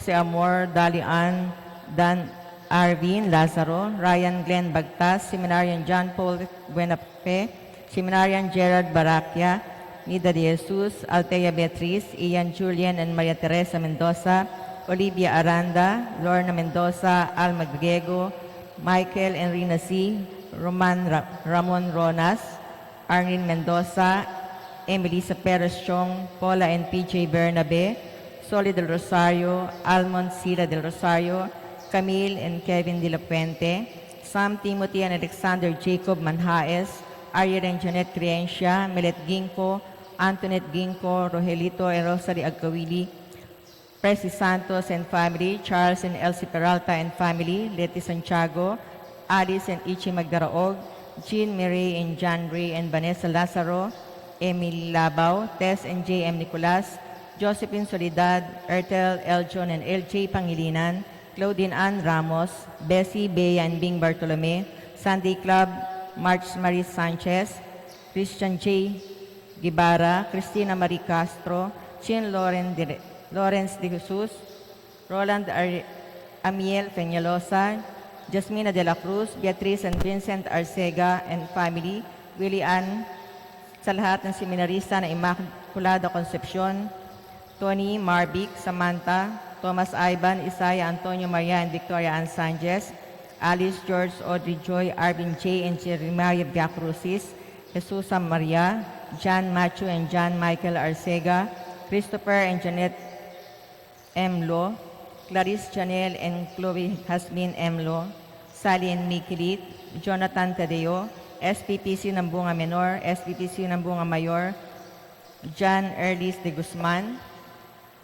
si Amor Dalian, Dan Arvin Lazaro, Ryan Glenn Bagtas, Seminarian John Paul Buenape, Seminarian Gerard Barakia, Nida de Jesus, Altea Beatriz, Ian Julian and Maria Teresa Mendoza, Olivia Aranda, Lorna Mendoza, Alma Griego, Michael and Rina C., Ramon Ronas, Arlene Mendoza, Emelisa Perez Chong, Paula and PJ Bernabe, Soli del Rosario, Almond Sila del Rosario, Camille and Kevin de la Puente, Sam Timothy and Alexander Jacob Manjaes, Ariel and Janet Creencia, Melet Ginko, Antoinette Ginko, Rogelito and Rosary Agkawili, Presi Santos and family, Charles and Elsie Peralta and family, Leti Santiago, Alice and Ichi Magdaraog, Jean Marie and John Ray and Vanessa Lazaro, Emil Labao, Tess and J.M. Nicolas, Josephine Solidad, Ertel, Eljon and L.J. Pangilinan, Claudine Ann Ramos, Bessie, Bea and Bing Bartolome, Sunday Club, March Marie Sanchez, Christian J. Gibara, Cristina Marie Castro, Chin Lawrence de Jesus, Roland Amiel Peñalosa, Jasmina de la Cruz, Beatriz and Vincent Arcega and family, Willie Ann, sa lahat ng seminarista na Immaculada Concepcion, Tony, Marvic, Samantha, Thomas Ivan, Isaiah, Antonio Maria, and Victoria Ann Sanchez, Alice, George, Audrey Joy, Arvin J. and Jeremiah Viacrucis, Jesus Maria, John Matthew and John Michael Arcega, Christopher and Janet M. Lo, Clarice Janelle and Chloe Hasmin M. Lo, Sally and Mikilit, Jonathan Tadeo, SPPC ng Bunga Menor, SPPC ng Bunga Mayor, John Erlis de Guzman,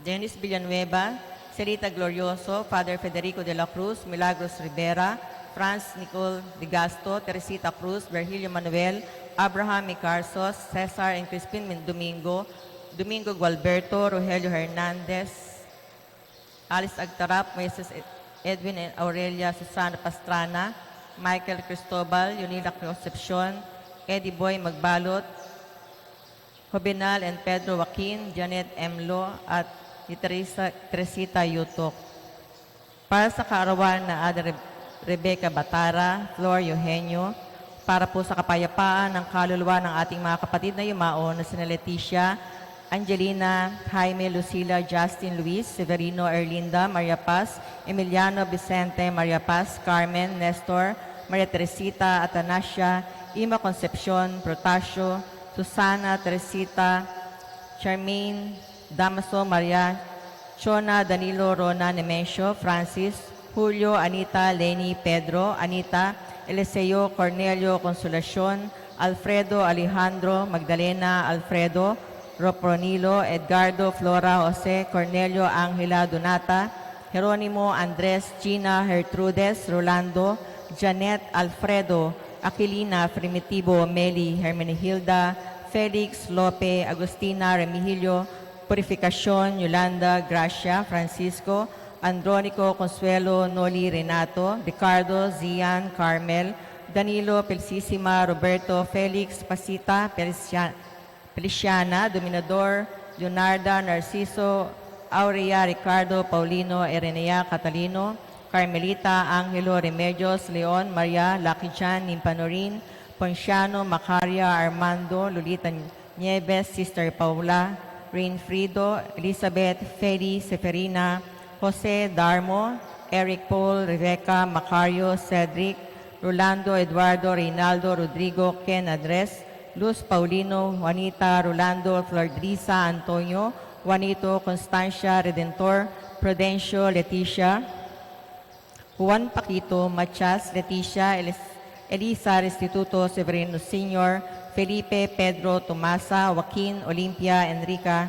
Dennis Villanueva, Celita Glorioso, Father Federico de la Cruz, Milagros Rivera, Franz Nicole de Gasto, Teresita Cruz, Virgilio Manuel, Abraham Icarsos, Cesar and Crispin Domingo, Domingo Gualberto, Rogelio Hernandez, Alice Agtarap, Moises Edwin and Aurelia Susana Pastrana, Michael Cristobal, Yunila Concepcion, Eddie Boy Magbalot, Jobenal and Pedro Joaquin, Janet M. Lo, at Teresita Yutok. Para sa kaarawan na Ada Rebecca Batara, Flor Eugenio, para po sa kapayapaan ng kaluluwa ng ating mga kapatid na yumao na sina Leticia, Angelina, Jaime, Lucila, Justin, Luis, Severino, Erlinda, Maria Paz, Emiliano, Vicente, Maria Paz, Carmen, Nestor, Maria Teresita, Atanasia, Ima Concepcion, Protasio, Susana, Teresita, Charmaine, Damaso, Maria, Chona, Danilo, Rona, Nemesio, Francis, Julio, Anita, Lenny, Pedro, Anita, Eliseo, Cornelio, Consolacion, Alfredo, Alejandro, Magdalena, Alfredo, Ropronilo, Edgardo, Flora, Jose, Cornelio, Angela, Donata, Jeronimo, Andres, Gina, Gertrudes, Rolando, Janet, Alfredo, Aquilina, Primitivo, Meli, Hermenegilda, Felix, Lope, Agustina, Remigilio, Purificacion, Yolanda, Gracia, Francisco, Andronico, Consuelo, Noli, Renato, Ricardo, Zian, Carmel, Danilo, Pelsissima, Roberto, Felix, Pasita, Feliciana, Dominador, Leonarda, Narciso, Aurea, Ricardo, Paulino, Erenea, Catalino, Carmelita, Angelo, Remedios, Leon, Maria, Lucky Chan, Nimpanorin, Ponciano, Macaria, Armando, Lolita Nieves, Sister Paula, Rainfrido, Elizabeth, Feli, Seferina, Jose, Darmo, Eric Paul, Rebecca, Macario, Cedric, Rolando, Eduardo, Reynaldo, Rodrigo, Ken Andres, Luz Paulino, Juanita, Rolando, Flordrisa, Antonio, Juanito, Constancia, Redentor, Prudencio, Leticia, Juan Paquito, Machas, Leticia, Elisa, Restituto, Severino Sr., Felipe, Pedro, Tomasa, Joaquin, Olimpia, Enrica,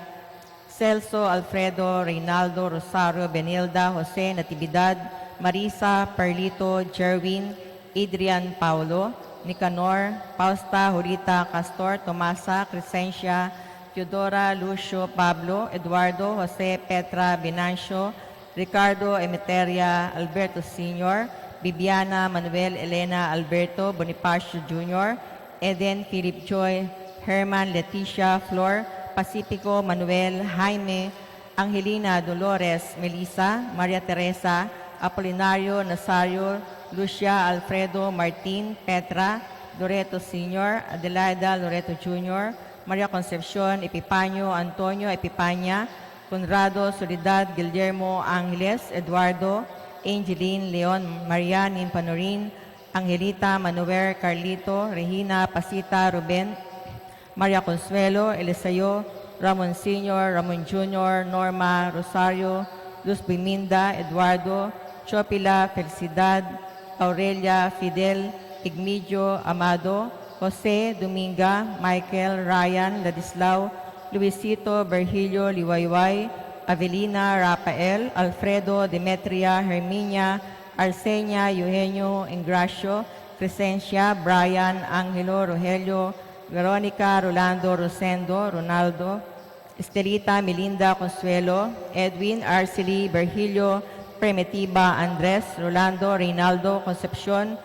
Celso, Alfredo, Reynaldo, Rosario, Benilda, Jose, Natividad, Marisa, Perlito, Jerwin, Adrian, Paulo, Nicanor, Pausta, Julita, Castor, Tomasa, Crescencia, Teodora, Lucio, Pablo, Eduardo, Jose, Petra, Binancio, Ricardo, Emeteria, Alberto Sr., Bibiana, Manuel, Elena, Alberto, Bonifacio Jr., Eden, Philip Joy, Herman, Leticia, Flor, Pacifico, Manuel, Jaime, Angelina Dolores Melissa, Maria Teresa, Apolinario Nazario, Lucia Alfredo Martin Petra, Loreto Sr., Adelaida Loreto Jr., Maria Concepcion Epipanio Antonio Epipanya, Conrado Soledad Guillermo Angeles Eduardo, Angeline Leon Marianin Panorin, Angelita Manuel Carlito, Regina Pasita Ruben, Maria Consuelo Elisayo, Ramon Sr., Ramon Jr., Norma Rosario, Luz Biminda, Eduardo, Chopila Felicidad, Aurelia Fidel, Igmedio Amado, Jose Dominga, Michael Ryan Ladislao, Luisito Virgilio Liwayway, Avelina Rafael, Alfredo Demetria Herminia, Arsenia Eugenio Ingracio, Crescencia Brian Angelo Rogelio, Veronica Rolando Rosendo Ronaldo, Estelita Melinda Consuelo, Edwin Arceli Virgilio, Primitiva Andres Rolando Reynaldo Concepcion,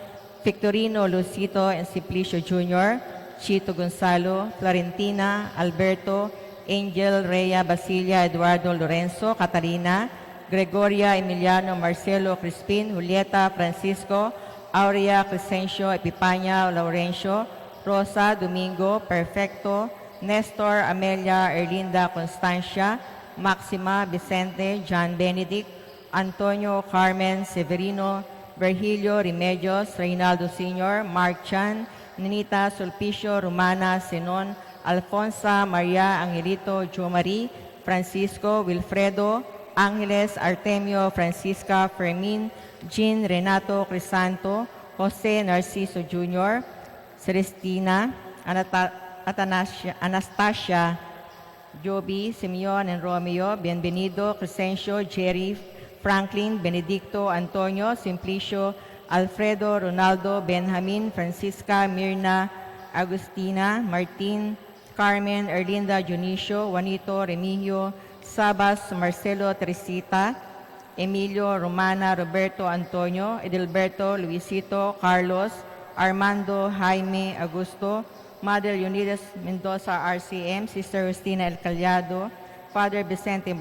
Victorino Lucito and Simplicio Jr., Chito Gonzalo, Florentina Alberto, Angel Rhea Basilia Eduardo Lorenzo Catalina, Gregoria Emiliano Marcelo Crispin, Julieta Francisco, Aurea Crescencio Epipania Laurencio, Rosa Domingo Perfecto, Nestor Amelia Erlinda Constancia, Maxima Vicente John Benedict, Antonio Carmen Severino, Virgilio Remedios, Reynaldo Sr., Mark Chan, Ninita Sulpicio Romana Senon, Alfonsa Maria Angelito Jomari, Francisco Wilfredo, Angeles Artemio Francisca Fermin, Jean Renato Crisanto, Jose Narciso Jr., Celestina, Anastasia, Joby, Simeon and Romeo, Bienvenido, Crescencio, Jerry, Franklin, Benedicto, Antonio, Simplicio, Alfredo, Ronaldo, Benjamin, Francisca, Mirna, Agustina, Martin, Carmen, Erlinda, Junicio, Juanito, Remigio, Sabas, Marcelo, Teresita, Emilio, Romana, Roberto, Antonio, Edelberto, Luisito, Carlos, Armando, Jaime, Augusto, Mother Unidas Mendoza, RCM, Sister Justina El Callado, Father Vicente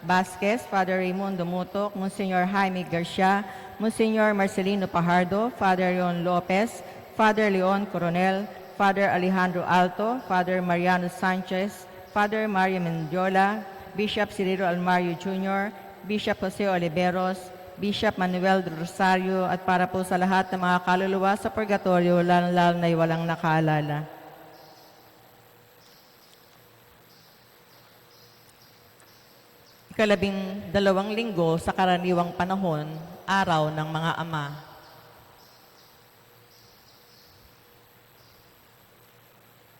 Vasquez, Father Raimundo Mutok, Monsignor Jaime Garcia, Monsignor Marcelino Pajardo, Father Leon Lopez, Father Leon Coronel, Father Alejandro Alto, Father Mariano Sanchez, Father Mario Mendiola, Bishop Cirilo Almario Jr., Bishop Jose Oliveros, Bishop Manuel de Rosario, at para po sa lahat ng mga kaluluwa sa purgatorio, lalo na walang nakaalala. Ikalabing-dalawang linggo sa karaniwang panahon, araw ng mga ama.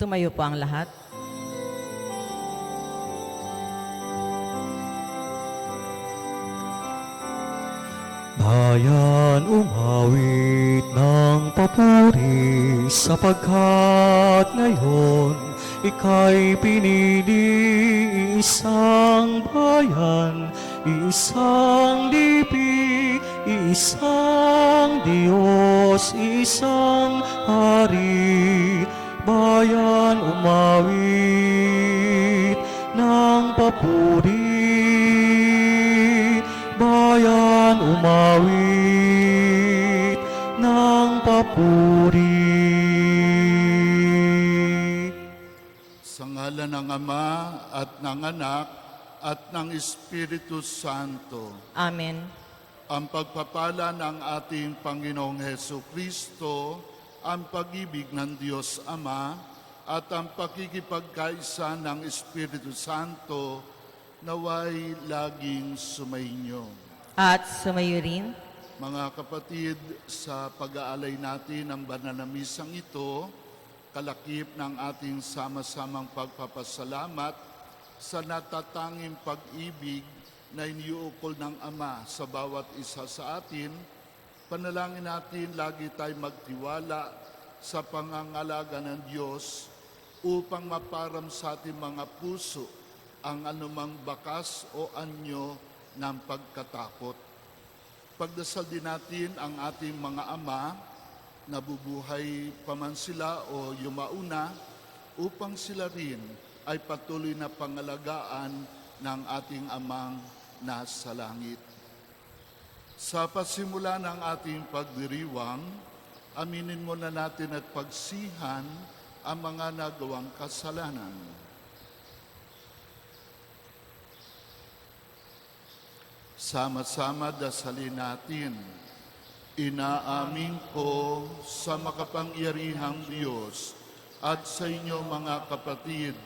Tumayo po ang lahat. Bayan, umawit ng papuri sapagkat ngayon ika'y pinili, isang bayan, isang lipi, isang Diyos, isang hari. Bayan, umawit ng papuri, bayan, umawit ng papuri. Sa ngalan ng Ama at ng Anak at ng Espiritu Santo. Amen. Ang pagpapala ng ating Panginoong Heso Kristo, ang pag-ibig ng Diyos Ama, at ang pakikipagkaisa ng Espiritu Santo, naway laging sumainyo. At sumayo rin. Mga kapatid, sa pag-aalay natin ng banal na misang ito, kalakip ng ating sama-samang pagpapasalamat sa natatanging pag-ibig na iniuukol ng Ama sa bawat isa sa atin, panalangin natin lagi tayo magtiwala sa pangangalaga ng Diyos upang maparam sa ating mga puso ang anumang bakas o anyo ng pagkatakot. Pagdasal din natin ang ating mga ama, nabubuhay pa man sila o yumauna, upang sila rin ay patuloy na pangalagaan ng ating Amang nasa langit. Sa pasimula ng ating pagdiriwang, aminin muna natin at pagsihan ang mga nagawang kasalanan. Sama-sama dasalin natin. Inaamin ko sa makapangyarihang Diyos at sa inyo mga kapatid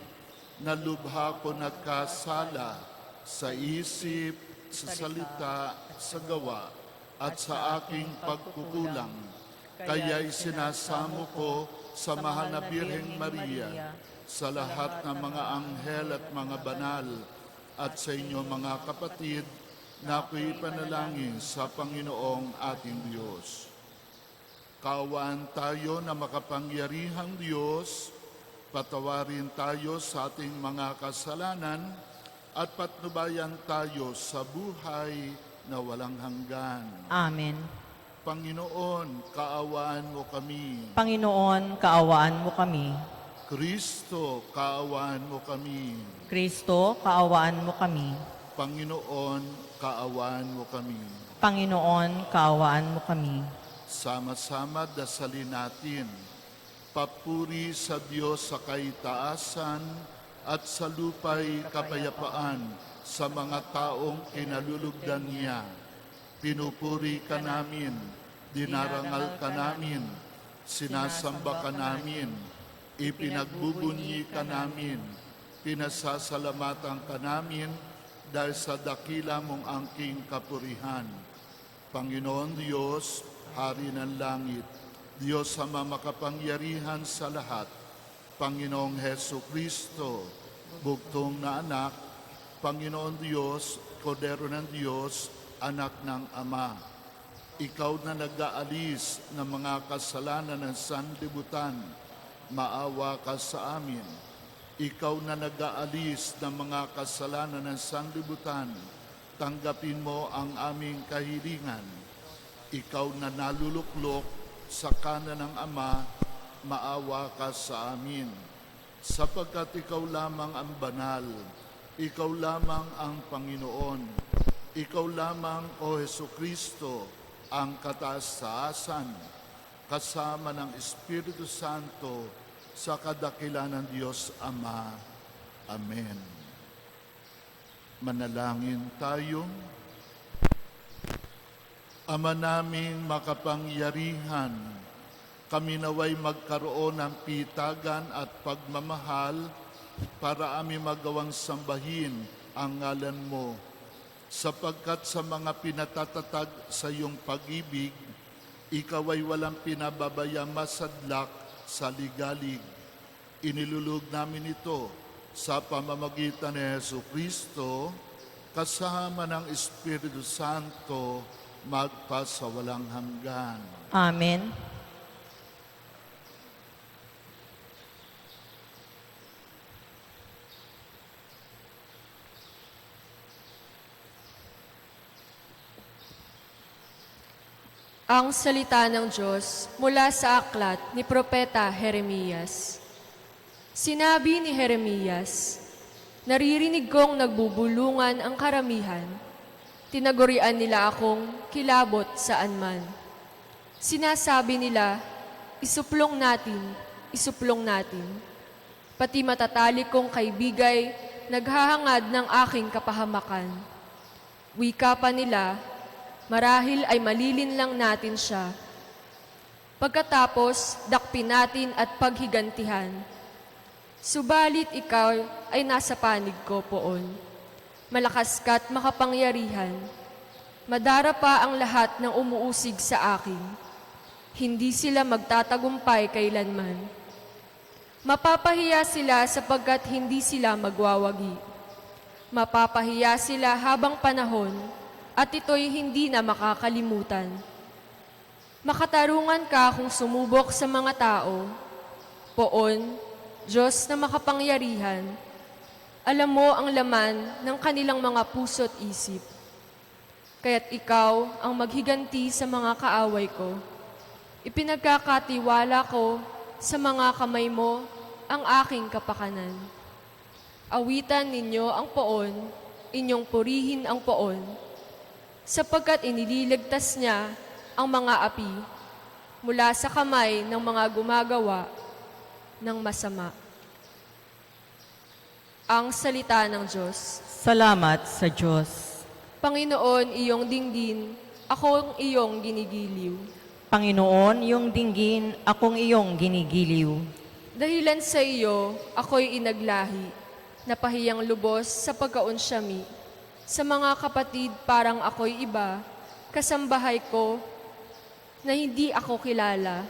na lubha ko nagkasala sa isip, sa salita, sa gawa at sa aking pagkukulang. Kaya'y sinasamo ko sa mahal na Birheng Maria, sa lahat ng mga anghel at mga banal, at sa inyo mga kapatid, na ako'y panalangin sa Panginoong ating Diyos. Kaawaan tayo na makapangyarihang Diyos, patawarin tayo sa ating mga kasalanan, at patnubayan tayo sa buhay na walang hanggan. Amen. Panginoon, kaawaan mo kami. Panginoon, kaawaan mo kami. Kristo, kaawaan mo kami. Kristo, kaawaan mo kami. Panginoon, kaawaan mo kami. Panginoon, kaawaan mo kami. Sama-sama dasalin natin. Papuri sa Diyos sa kaitaasan at sa lupa'y kapayapaan sa mga taong kinalulugdan niya. Pinupuri ka namin, dinarangal ka namin, sinasamba ka namin, ipinagbubunyi ka namin, pinasasalamatan ka namin, dahil sa dakila mong angking kapurihan. Panginoon Diyos, Hari ng Langit, Diyos Ama makapangyarihan sa lahat, Panginoong Heso Kristo, bugtong na anak, Panginoon Diyos, Kordero ng Diyos, anak ng Ama. Ikaw na nag-aalis ng mga kasalanan ng sanlibutan, maawa ka sa amin. Ikaw na nag-aalis ng mga kasalanan ng sanlibutan, tanggapin mo ang aming kahilingan. Ikaw na naluluklok sa kanan ng Ama, maawa ka sa amin. Sapagkat ikaw lamang ang banal, ikaw lamang ang Panginoon, ikaw lamang, O Hesukristo, ang kataas-taasan, kasama ng Espiritu Santo, sa kadakilan ng Diyos Ama. Amen. Manalangin tayo. Ama naming makapangyarihan, kami naway magkaroon ng pitagan at pagmamahal para aming magawang sambahin ang ngalan mo, sapagkat sa mga pinatatatag sa iyong pag-ibig, ikaw ay walang pinababayang masadlak sa ligalig. Inilulug namin ito sa pamamagitan ni Jesucristo, kasama ng Espiritu Santo, magpasawalang hanggan. Amen. Ang salita ng Diyos mula sa aklat ni Propeta Jeremias. Sinabi ni Jeremias, naririnig kong nagbubulungan ang karamihan, tinagurian nila akong kilabot saan man. Sinasabi nila, isuplong natin, pati matatalik kong kaibigay, naghahangad ng aking kapahamakan. Wika pa nila, marahil ay malilin lang natin siya. Pagkatapos, dakpin natin at paghigantihan. Subalit ikaw ay nasa panig ko poon. Malakas ka't makapangyarihan. Madara pa ang lahat ng umuusig sa akin. Hindi sila magtatagumpay kailanman. Mapapahiya sila sapagkat hindi sila magwawagi. Mapapahiya sila habang panahon, at ito'y hindi na makakalimutan. Makatarungan ka kung sumubok sa mga tao. Poon, Diyos na makapangyarihan, alam mo ang laman ng kanilang mga puso't isip. Kaya't ikaw ang maghiganti sa mga kaaway ko. Ipinagkakatiwala ko sa mga kamay mo ang aking kapakanan. Awitan ninyo ang poon inyong purihin ang poon, sapagkat inililigtas niya ang mga api mula sa kamay ng mga gumagawa ng masama. Ang salita ng Diyos. Salamat sa Diyos. Panginoon, iyong dinggin, akong iyong ginigiliw. Panginoon, iyong dinggin, akong iyong ginigiliw. Dahilan sa iyo, ako'y inaglahi, napahiyang lubos sa pagkaunsyami. Sa mga kapatid, parang ako'y iba, kasambahay ko na hindi ako kilala.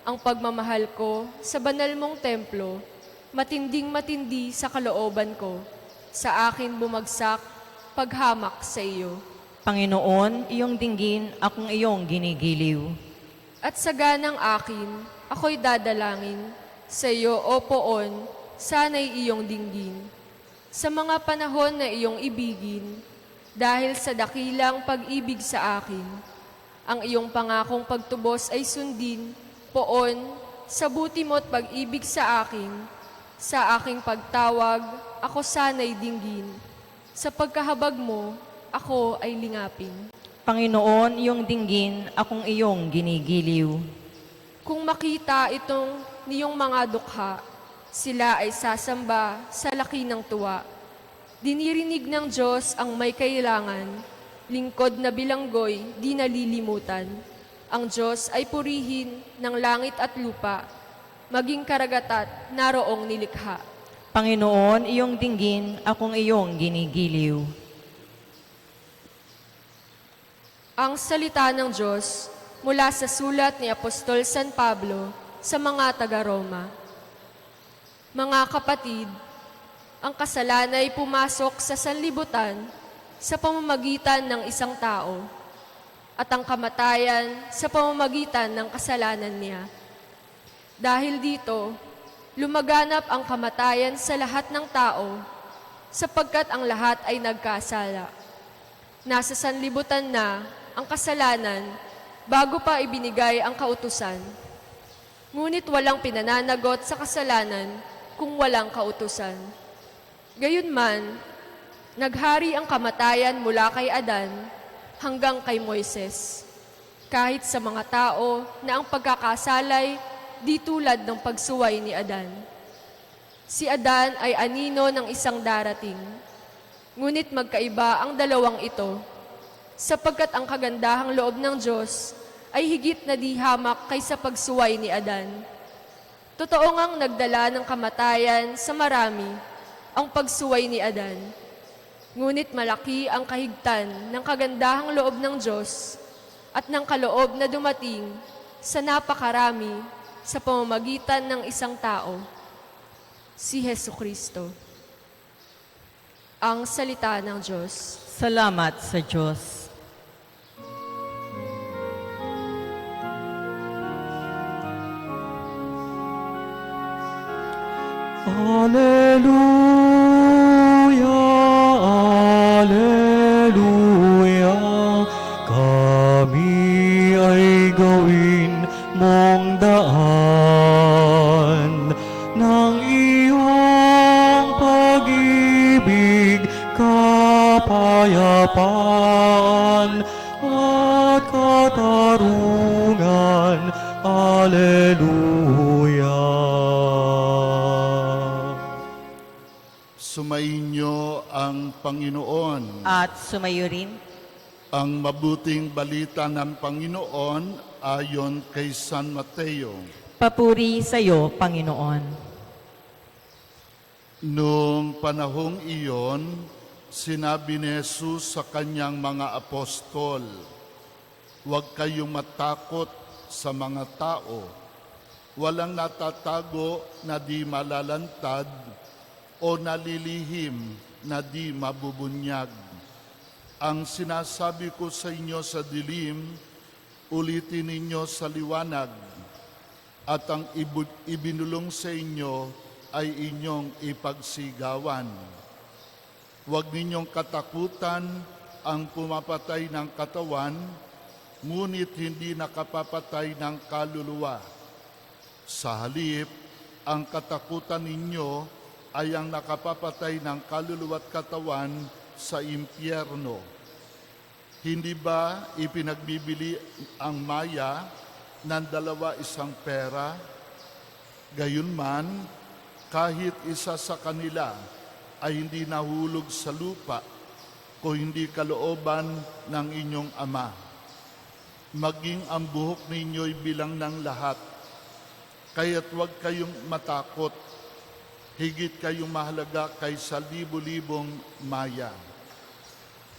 Ang pagmamahal ko sa banal mong templo, matinding-matindi sa kalooban ko. Sa akin bumagsak, paghamak sa iyo. Panginoon, iyong dinggin, akong iyong ginigiliw. At sa ganang akin, ako'y dadalangin. Sa iyo, O Poon, sana'y iyong dinggin. Sa mga panahon na iyong ibigin, dahil sa dakilang pag-ibig sa akin, ang iyong pangakong pagtubos ay sundin, Poon, sa buti mo't pag-ibig sa aking pagtawag, ako sana'y dinggin. Sa pagkahabag mo, ako ay lingapin. Panginoon, iyong dinggin, akong iyong ginigiliw. Kung makita itong niyong mga dukha, sila ay sasamba sa laki ng tuwa. Dinirinig ng Diyos ang may kailangan, lingkod na bilanggoy, di nalilimutan. Ang Diyos ay purihin ng langit at lupa, maging karagatat naroong nilikha. Panginoon, iyong dinggin, akong iyong ginigiliw. Ang salita ng Diyos mula sa sulat ni Apostol San Pablo sa mga taga-Roma. Mga kapatid, ang kasalanan ay pumasok sa sanlibutan sa pamamagitan ng isang tao at ang kamatayan sa pamamagitan ng kasalanan niya. Dahil dito, lumaganap ang kamatayan sa lahat ng tao sapagkat ang lahat ay nagkasala. Nasa sanlibutan na ang kasalanan bago pa ibinigay ang kautusan. Ngunit walang pinananagot sa kasalanan kung walang kautusan. Gayunman, naghari ang kamatayan mula kay Adan hanggang kay Moises, kahit sa mga tao na ang pagkakasalay di tulad ng pagsuway ni Adan. Si Adan ay anino ng isang darating, ngunit magkaiba ang dalawang ito, sapagkat ang kagandahang loob ng Diyos ay higit na di hamak kaysa pagsuway ni Adan. Totoo ngang nagdala ng kamatayan sa marami ang pagsuway ni Adan, ngunit malaki ang kahigtan ng kagandahang loob ng Diyos at ng kaloob na dumating sa napakarami sa pamamagitan ng isang tao, si Hesukristo. Ang salita ng Diyos. Salamat sa Diyos. Alleluia, Alleluia, kami ay gawin mong daan ng iyong pag-ibig, kapayapaan at katarungan. Alleluia. Sumainyo ang Panginoon. At sumayo rin, Ang mabuting balita ng Panginoon ayon kay San Mateo. papuri sa iyo, Panginoon. Noong panahong iyon, sinabi ni Jesus sa kanyang mga apostol, "Huwag kayong matakot sa mga tao. Walang natatago na di malalantad o nalilihim na di mabubunyag. Ang sinasabi ko sa inyo sa dilim, ulitin ninyo sa liwanag, at ang ibinulong sa inyo ay inyong ipagsigawan. Huwag ninyong katakutan ang pumapatay ng katawan, ngunit hindi nakapapatay ng kaluluwa. Sa halip, ang katakutan ninyo ay ang nakapapatay ng kaluluwa at katawan sa impyerno. Hindi ba ipinagbibili ang maya ng 2 pera? Gayunman, kahit isa sa kanila ay hindi nahulog sa lupa kung hindi kalooban ng inyong Ama. Maging ang buhok ninyo'y bilang ng lahat. Kaya't huwag kayong matakot. Higit kayong mahalaga kaysa libo-libong maya.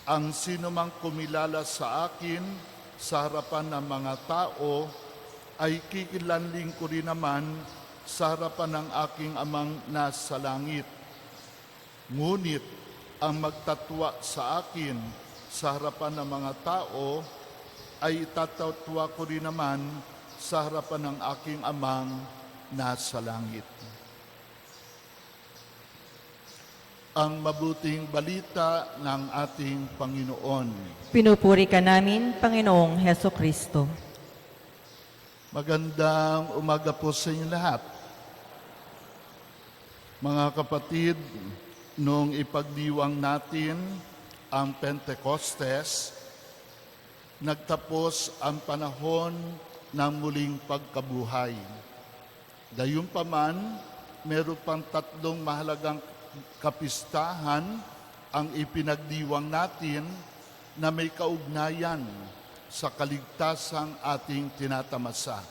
Ang sinumang kumilala sa akin sa harapan ng mga tao ay kikilanling ko rin naman sa harapan ng aking Amang nasa langit. Ngunit ang magtatwa sa akin sa harapan ng mga tao ay itatawtwa ko rin naman sa harapan ng aking Amang nasa langit. Ang mabuting balita ng ating Panginoon. Pinupuri ka namin, Panginoong Heso Kristo. Magandang umaga po sa inyo lahat. Mga kapatid, nung ipagdiwang natin ang Pentecostes, nagtapos ang panahon ng muling pagkabuhay. Gayunpaman, meron pang 3 mahalagang kapistahan ang ipinagdiwang natin na may kaugnayan sa kaligtasang ating tinatamasa.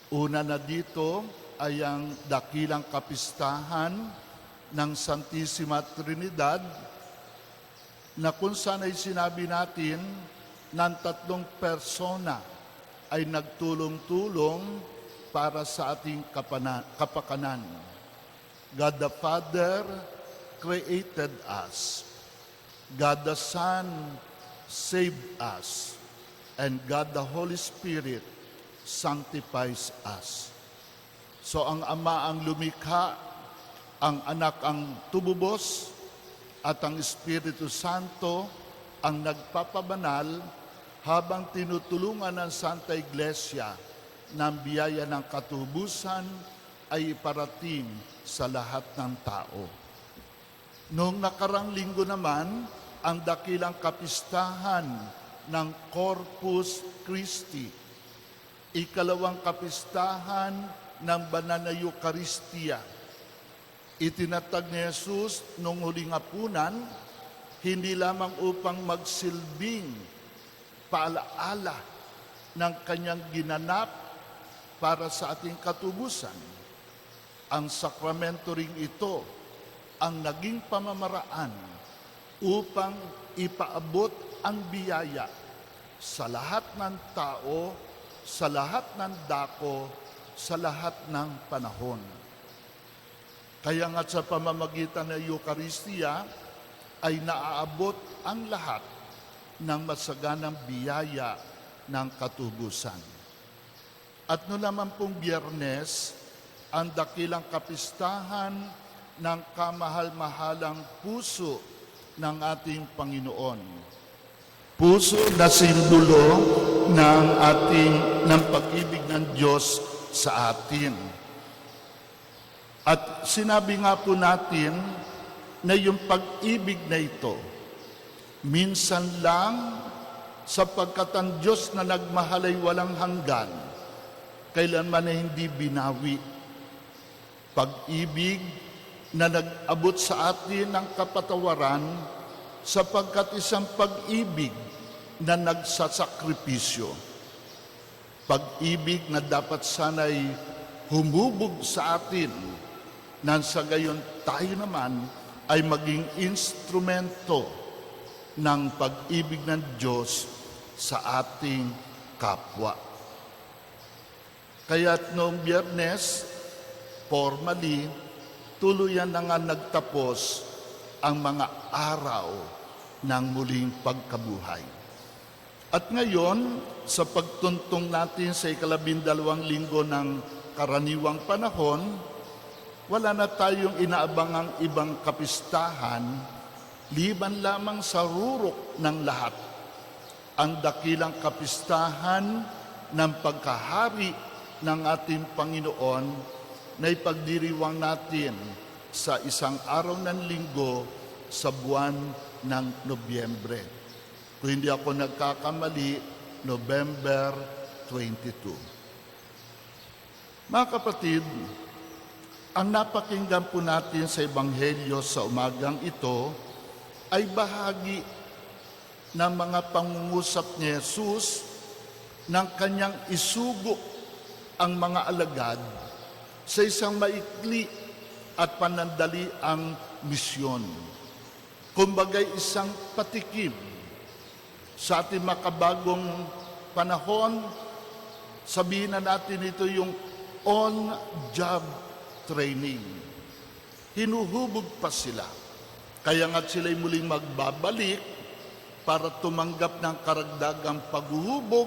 Una na dito ay ang dakilang kapistahan ng Santissima Trinidad na kung saan ay sinabi natin ng 3 persona ay nagtulong-tulong para sa ating kapakanan. God the Father created us. God the Son saved us. And God the Holy Spirit sanctifies us. So ang Ama ang lumikha, ang Anak ang tumubos, at ang Espiritu Santo ang nagpapabanal habang tinutulungan ng Santa Iglesia ng biyaya ng katubusan ay iparating sa lahat ng tao. Noong nakarang linggo naman, ang dakilang kapistahan ng Corpus Christi, ikalawang kapistahan ng Banal na Eucharistia. Itinatag ni Jesus noong huling hapunan, hindi lamang upang magsilbing paalaala ng kanyang ginanap para sa ating katubusan. Ang sakramento ring ito ang naging pamamaraan upang ipaabot ang biyaya sa lahat ng tao, sa lahat ng dako, sa lahat ng panahon. Kaya nga sa pamamagitan ng Eucharistia ay naaabot ang lahat ng masaganang biyaya ng katubusan. At no naman pong Biyernes, ang dakilang kapistahan ng kamahal-mahalang puso ng ating Panginoon. Puso na simbolo ng pag-ibig ng Diyos sa atin. At sinabi nga po natin na yung pag-ibig na ito, minsan lang sapagkat ang Diyos na nagmahal ay walang hanggan, kailanman ay hindi binawi. Pag-ibig na nag-abot sa atin ng kapatawaran sapagkat isang pag-ibig na nagsasakripisyo. Pag-ibig na dapat sana'y humubog sa atin nang sa gayon tayo naman ay maging instrumento ng pag-ibig ng Diyos sa ating kapwa. Kaya't noong Biyernes, formally, tuluyan na nga nagtapos ang mga araw ng muling pagkabuhay. At ngayon, sa pagtuntong natin sa 12 linggo ng karaniwang panahon, wala na tayong inaabangang ibang kapistahan, liban lamang sa rurok ng lahat, ang dakilang kapistahan ng pagkahari ng ating Panginoon na ipagdiriwang natin sa isang araw ng linggo sa buwan ng Nobyembre. Kung hindi ako nagkakamali, November 22. Mga kapatid, ang napakinggan po natin sa Ebanghelyo sa umagang ito ay bahagi ng mga pangungusap ni Jesus ng kanyang isugo ang mga alagad sa isang maikli at panandaliang misyon. Kumbagay isang patikim sa ating makabagong panahon, sabihin na natin ito yung on-job training. Hinuhubog pa sila. Kaya nga't sila'y muling magbabalik para tumanggap ng karagdagang paghuhubog,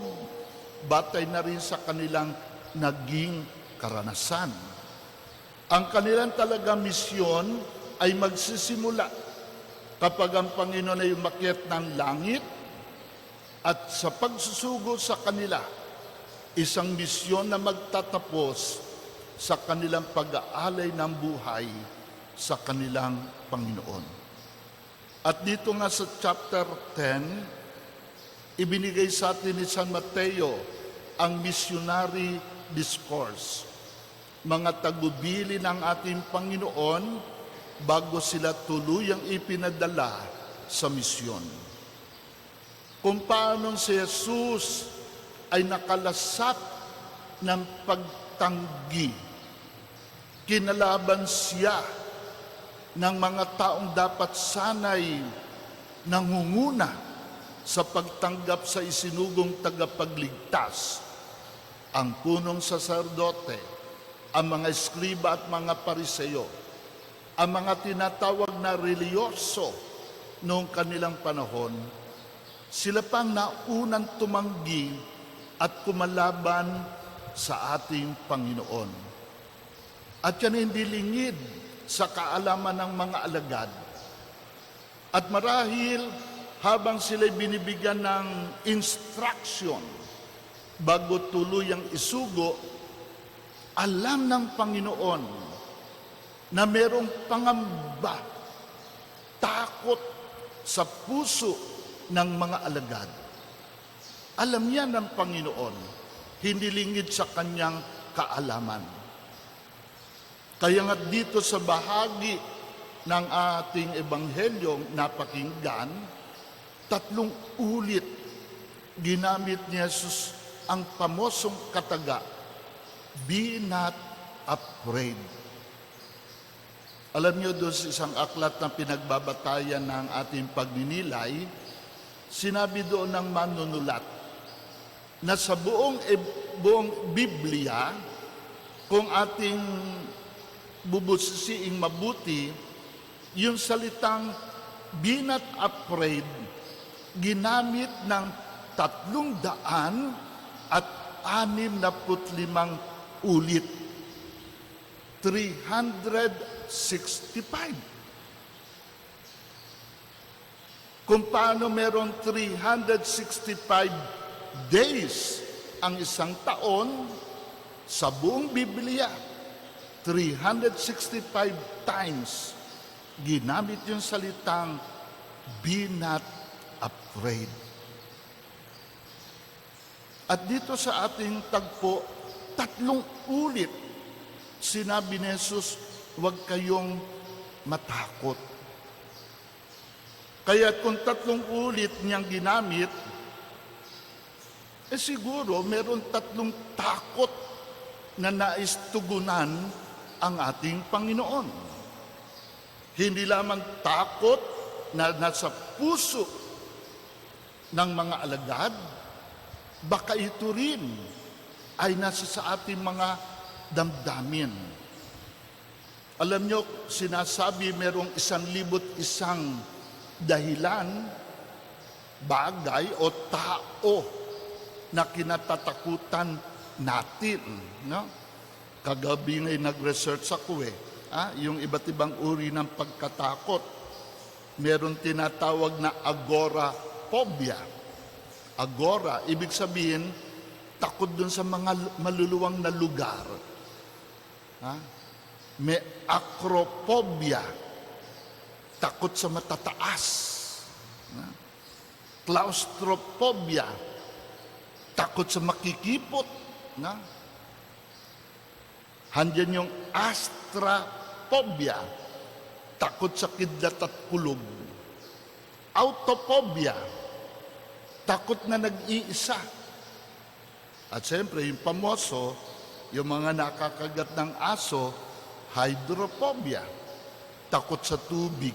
batay na rin sa kanilang naging karanasan. Ang kanilang talagang misyon ay magsisimula kapag ang Panginoon ay umakyat ng langit at sa pagsusugo sa kanila, isang misyon na magtatapos sa kanilang pag-aalay ng buhay sa kanilang Panginoon. At dito nga sa chapter 10, ibinigay sa atin ni San Mateo ang missionary discourse. Mga tagubili ng ating Panginoon bago sila tuluyang ipinadala sa misyon. Kung paano si Jesus ay nakalasap ng pagtanggi. Kinalaban siya ng mga taong dapat sanay nangunguna sa pagtanggap sa isinugong tagapagligtas. Ang punong saserdote, ang mga eskriba at mga pariseyo, ang mga tinatawag na reliyoso noong kanilang panahon, sila pang naunang tumanggi at kumalaban sa ating Panginoon. At yan hindi lingid sa kaalaman ng mga alagad. At marahil habang sila'y binibigyan ng instruction bago tuluyang isugo, alam ng Panginoon na merong pangamba, takot sa puso ng mga alagad. Alam niya ng Panginoon, hindi lingid sa kanyang kaalaman. Kaya nga dito sa bahagi ng ating ebanghelyo napakinggan, 3 ulit ginamit ni Jesus ang pamosong kataga, "Be not afraid." Alam niyo doon sa isang aklat na pinagbabatayan ng ating pagninilay, sinabi doon ng manunulat na sa buong Biblia, kung ating bubusisiing mabuti, yung salitang "be not afraid" ginamit ng 365 ulit. 365. Kung paano merong 365 days ang isang taon, sa buong Biblia, 365 times ginamit yung salitang "be not afraid." At dito sa ating tagpo, 3 ulit sinabi ni Jesus, huwag kayong matakot. Kaya kung 3 ulit niyang ginamit, siguro meron 3 takot na nais tugunan ang ating Panginoon. Hindi lamang takot na nasa puso ng mga alagad, baka ito rin ay nasa sa ating mga damdamin. Alam nyo, sinasabi merong 1,001 dahilan, bagay o tao na kinatatakutan natin. No? Kagabi nga'y nag-research ako yung iba't ibang uri ng pagkatakot. Meron tinatawag na agoraphobia. Agora, ibig sabihin, takot dun sa mga maluluwang na lugar. May acrophobia, takot sa matataas. Claustrophobia, takot sa makikipot. Handyan yung astraphobia, takot sa kidlat at kulog. Autophobia, takot na nag-iisa. At siyempre, yung pamoso, yung mga nakakagat ng aso, hydrophobia, takot sa tubig.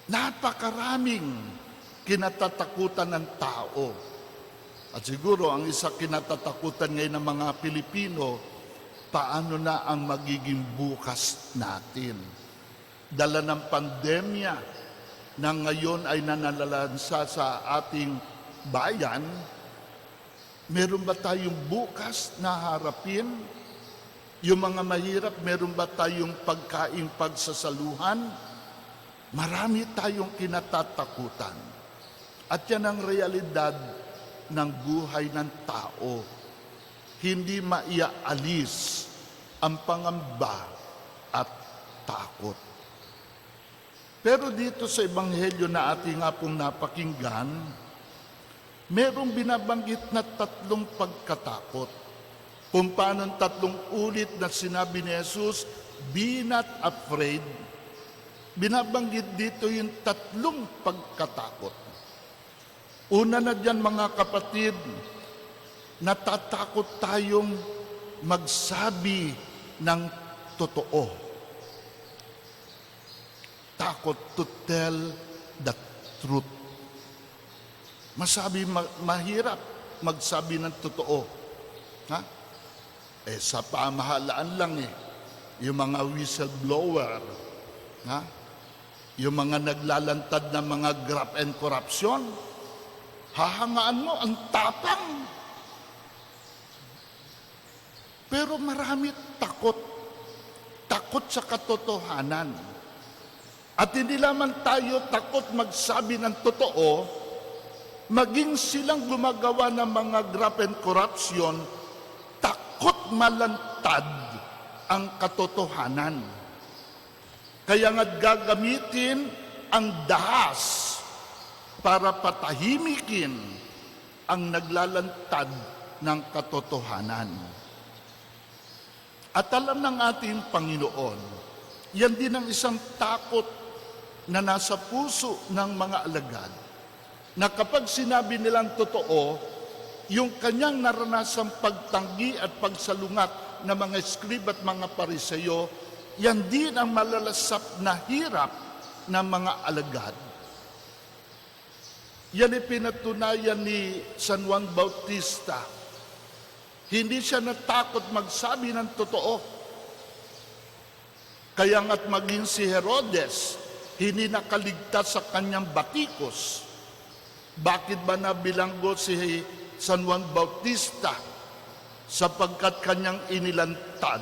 Napakaraming kinatatakutan ng tao. At siguro ang isa kinatatakutan ngayon ng mga Pilipino, paano na ang magiging bukas natin? Dala ng pandemya na ngayon ay nanalalansa sa ating bayan, meron ba tayong bukas na harapin? Yung mga mahirap, meron ba tayong pagkaing pagsasaluhan? Marami tayong kinatatakutan. At yan ang realidad ng buhay ng tao. Hindi maiaalis ang pangamba at takot. Pero dito sa Ebanghelyo na ating nga pong napakinggan, merong binabanggit na 3 pagkatakot. Kung paano 3 ulit na sinabi ni Jesus, be not afraid. Binabanggit dito yung 3 pagkatakot. Una na dyan mga kapatid, natatakot tayong magsabi ng totoo. Takot to tell the truth. Mahirap magsabi ng totoo. Sa pamahalaan lang yung mga whistleblower, yung mga naglalantad ng mga graft and corruption, hahangaan mo ang tapang. Pero marami takot sa katotohanan. At hindi lamang tayo takot magsabi ng totoo, maging silang gumagawa ng mga graft and corruption, takot malantad ang katotohanan. Kaya nga't gagamitin ang dahas para patahimikin ang naglalantad ng katotohanan. At alam ng ating Panginoon, yan din ang isang takot na nasa puso ng mga alagad, na kapag sinabi nilang totoo, yung kanyang naranasang pagtanggi at pagsalungat ng mga eskrib at mga pariseyo, yan din ang malalasap na hirap ng mga alagad. Yan ay pinatunayan ni San Juan Bautista. Hindi siya natakot magsabi ng totoo. Kaya nga't maging si Herodes, hindi nakaligtas sa kanyang batikos. Bakit ba nabilanggo si San Juan Bautista? Sapagkat kanyang inilantad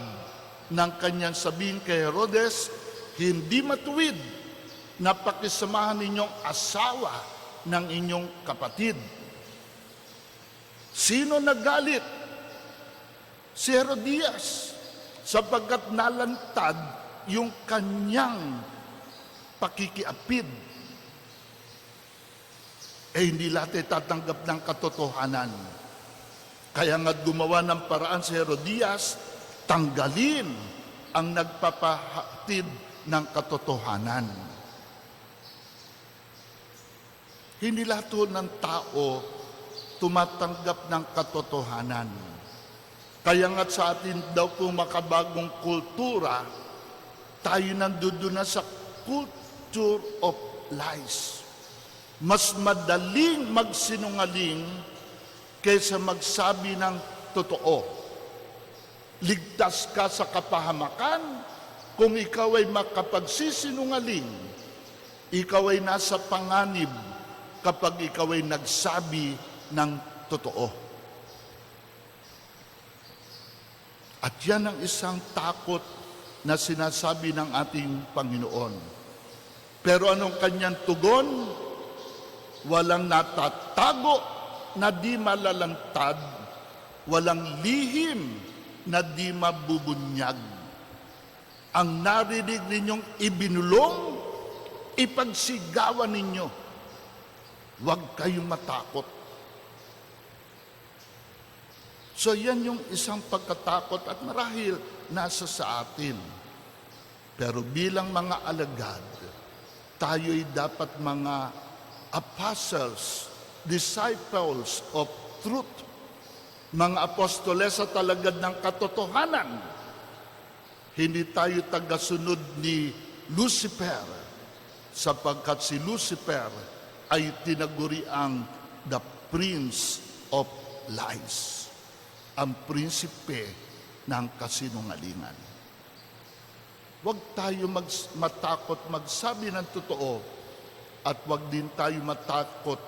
ng kanyang sabihin kay Herodes, hindi matuwid na pakisamahan ninyong asawa ng inyong kapatid. Sino nagalit? Si Herodias, sapagkat nalantad yung kanyang pakikiapid. Hindi lahat ay tatanggap ng katotohanan. Kaya nga gumawa ng paraan si Herodias, tanggalin ang nagpapahatid ng katotohanan. Hindi lahat ng tao tumatanggap ng katotohanan. Kaya nga sa atin daw pong makabagong kultura, tayo nandoon na sa culture of lies. Mas madaling magsinungaling kaysa magsabi ng totoo. Ligtas ka sa kapahamakan kung ikaw ay makapagsisinungaling. Ikaw ay nasa panganib kapag ikaw ay nagsabi ng totoo. At yan ang isang takot na sinasabi ng ating Panginoon. Pero anong kanyang tugon? Walang natatago na di malalantad, walang lihim na di mabubunyag. Ang narinig ninyong ibinulong, ipagsigawan ninyo. Huwag kayong matakot. So yan yung isang pagkatakot at marahil nasa sa atin. Pero bilang mga alagad, tayo'y dapat mga apostles, disciples of truth, mga apostoles sa talagad ng katotohanan. Hindi tayo tagasunod ni Lucifer, sapagkat si Lucifer ay tinaguriang the prince of lies, ang prinsipe ng kasinungalingan. Huwag tayo matakot magsabi ng totoo at huwag din tayo matakot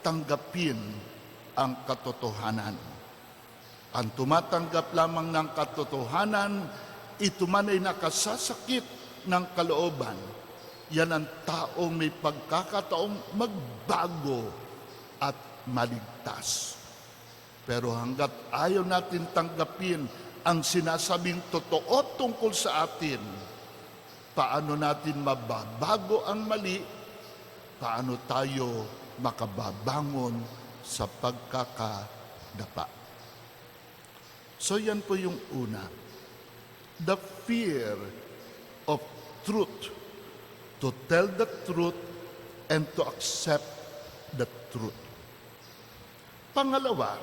tanggapin ang katotohanan. Ang tumatanggap lamang ng katotohanan, ito man ay nakasasakit ng kalooban. Yan ang taong may pagkakataong magbago at maligtas. Pero hanggat ayaw natin tanggapin ang sinasabing totoo tungkol sa atin, paano natin mababago ang mali? Paano tayo makababangon sa pagkakadapa? So yan po yung una. The fear of truth. To tell the truth and to accept the truth. Pangalawa,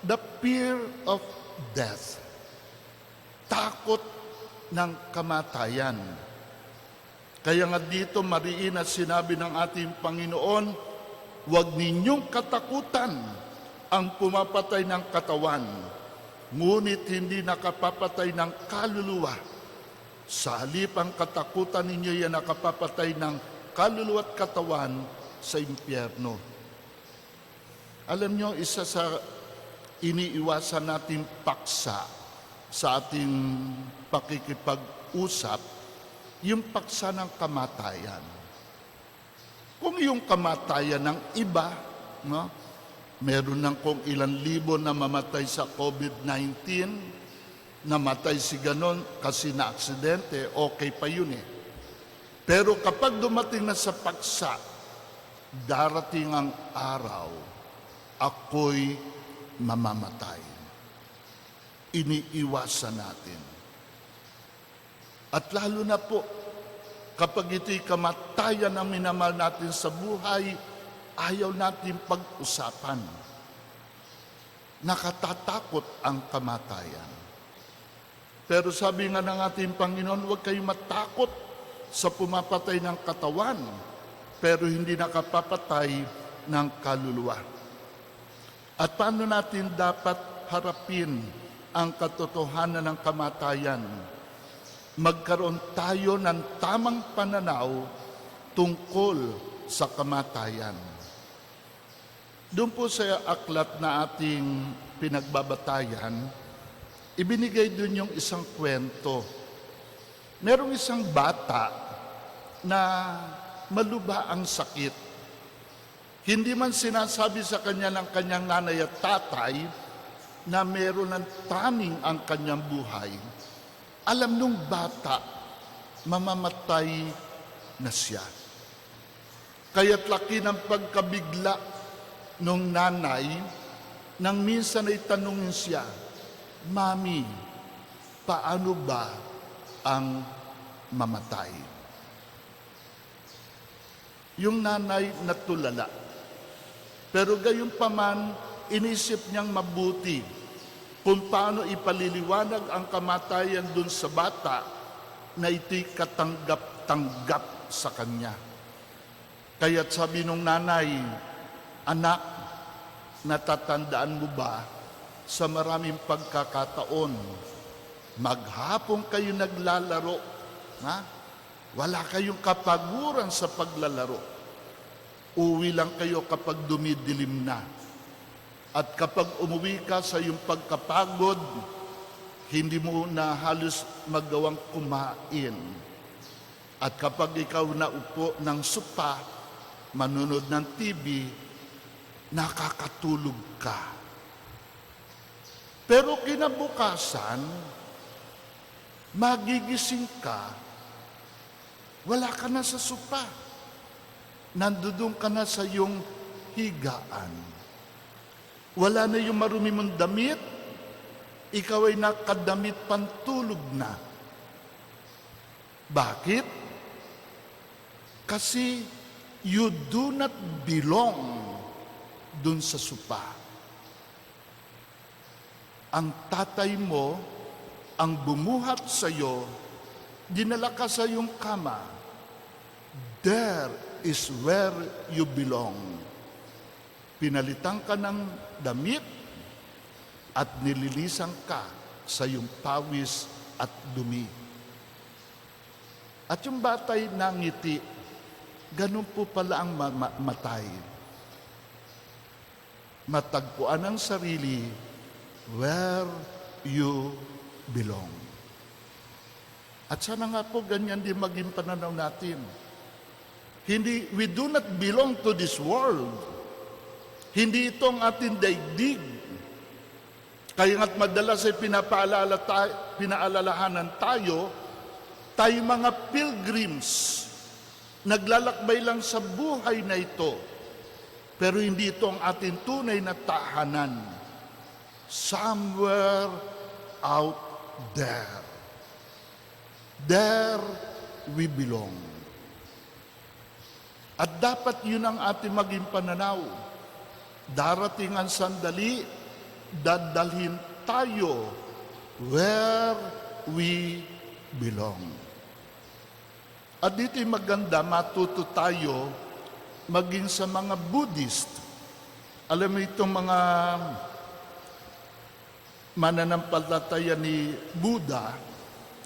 the fear of death. Takot ng kamatayan. Kaya nga dito mariin at sinabi ng ating Panginoon, huwag ninyong katakutan ang pumapatay ng katawan, ngunit hindi nakapapatay ng kaluluwa. Sa halip ang katakutan ninyo yan nakapapatay ng kaluluwa at katawan sa impyerno. Alam nyo, isa sa iniiwasan nating paksa sa ating pakikipag-usap, yung paksa ng kamatayan. Kung yung kamatayan ng iba, no? Meron ng kung ilang libo na mamatay sa COVID-19, namatay si ganon kasi na aksidente, okay pa yun eh. Pero kapag dumating na sa paksa, darating ang araw, ako'y mamamatay. Iniiwasan natin. At lalo na po, kapag ito'y kamatayan ang minamahal natin sa buhay, ayaw natin pag-usapan. Nakatatakot ang kamatayan. Pero sabi nga ng ating Panginoon, huwag kayong matakot sa pumapatay ng katawan, pero hindi nakapapatay ng kaluluwa. At paano natin dapat harapin ang katotohanan ng kamatayan? Magkaroon tayo ng tamang pananaw tungkol sa kamatayan. Doon po sa aklat na ating pinagbabatayan, ibinigay doon yung isang kwento. Merong isang bata na maluba ang sakit. Hindi man sinasabi sa kanya ng kanyang nanay at tatay na meron ng taning ang kanyang buhay. Alam nung bata, mamamatay na siya. Kaya't laki ng pagkabigla nung nanay, nang minsan ay tanungin siya, Mami, paano ba ang mamatay? Yung nanay natulala. Pero gayon paman, inisip niyang mabuti kung paano ipaliliwanag ang kamatayan dun sa bata na ito'y katanggap-tanggap sa kanya. Kaya't sabi nung nanay, Anak, natatandaan mo ba sa maraming pagkakataon, maghapon kayo naglalaro, ha? Wala kayong kapaguran sa paglalaro. Uwi lang kayo kapag dumidilim na. At kapag umuwi ka sa iyong pagkapagod, hindi mo na halos magawang kumain. At kapag ikaw naupo ng sopa, manunod ng TV, nakakatulog ka. Pero kinabukasan, magigising ka, wala ka na sa sopa. Nandudun ka na sa iyong higaan. Wala na yung marumi mong damit, ikaw ay nakadamit pantulog na. Bakit? Kasi you do not belong dun sa supa. Ang tatay mo, ang bumuhat sa iyo, dinala ka sa iyong kama. There is where you belong. Pinalitan ka ng damit at nililisan ka sa iyong pawis at dumi. At yung batay nangiti, ganun po pala ang matay. Matagpuan ang sarili where you belong. At sana nga po ganyan din maging pananaw natin. We do not belong to this world. Hindi ito ang ating daigdig. Kaya nga't madalas ay pinaalalahanan tayo mga pilgrims, naglalakbay lang sa buhay na ito. Pero hindi ito ang ating tunay na tahanan. Somewhere out there. There we belong. At dapat yun ang ating maging pananaw. Darating ang sandali, dadalhin tayo where we belong. At dito'y maganda, matuto tayo maging sa mga Buddhist. Alam mo itong mga mananampalataya ni Buddha,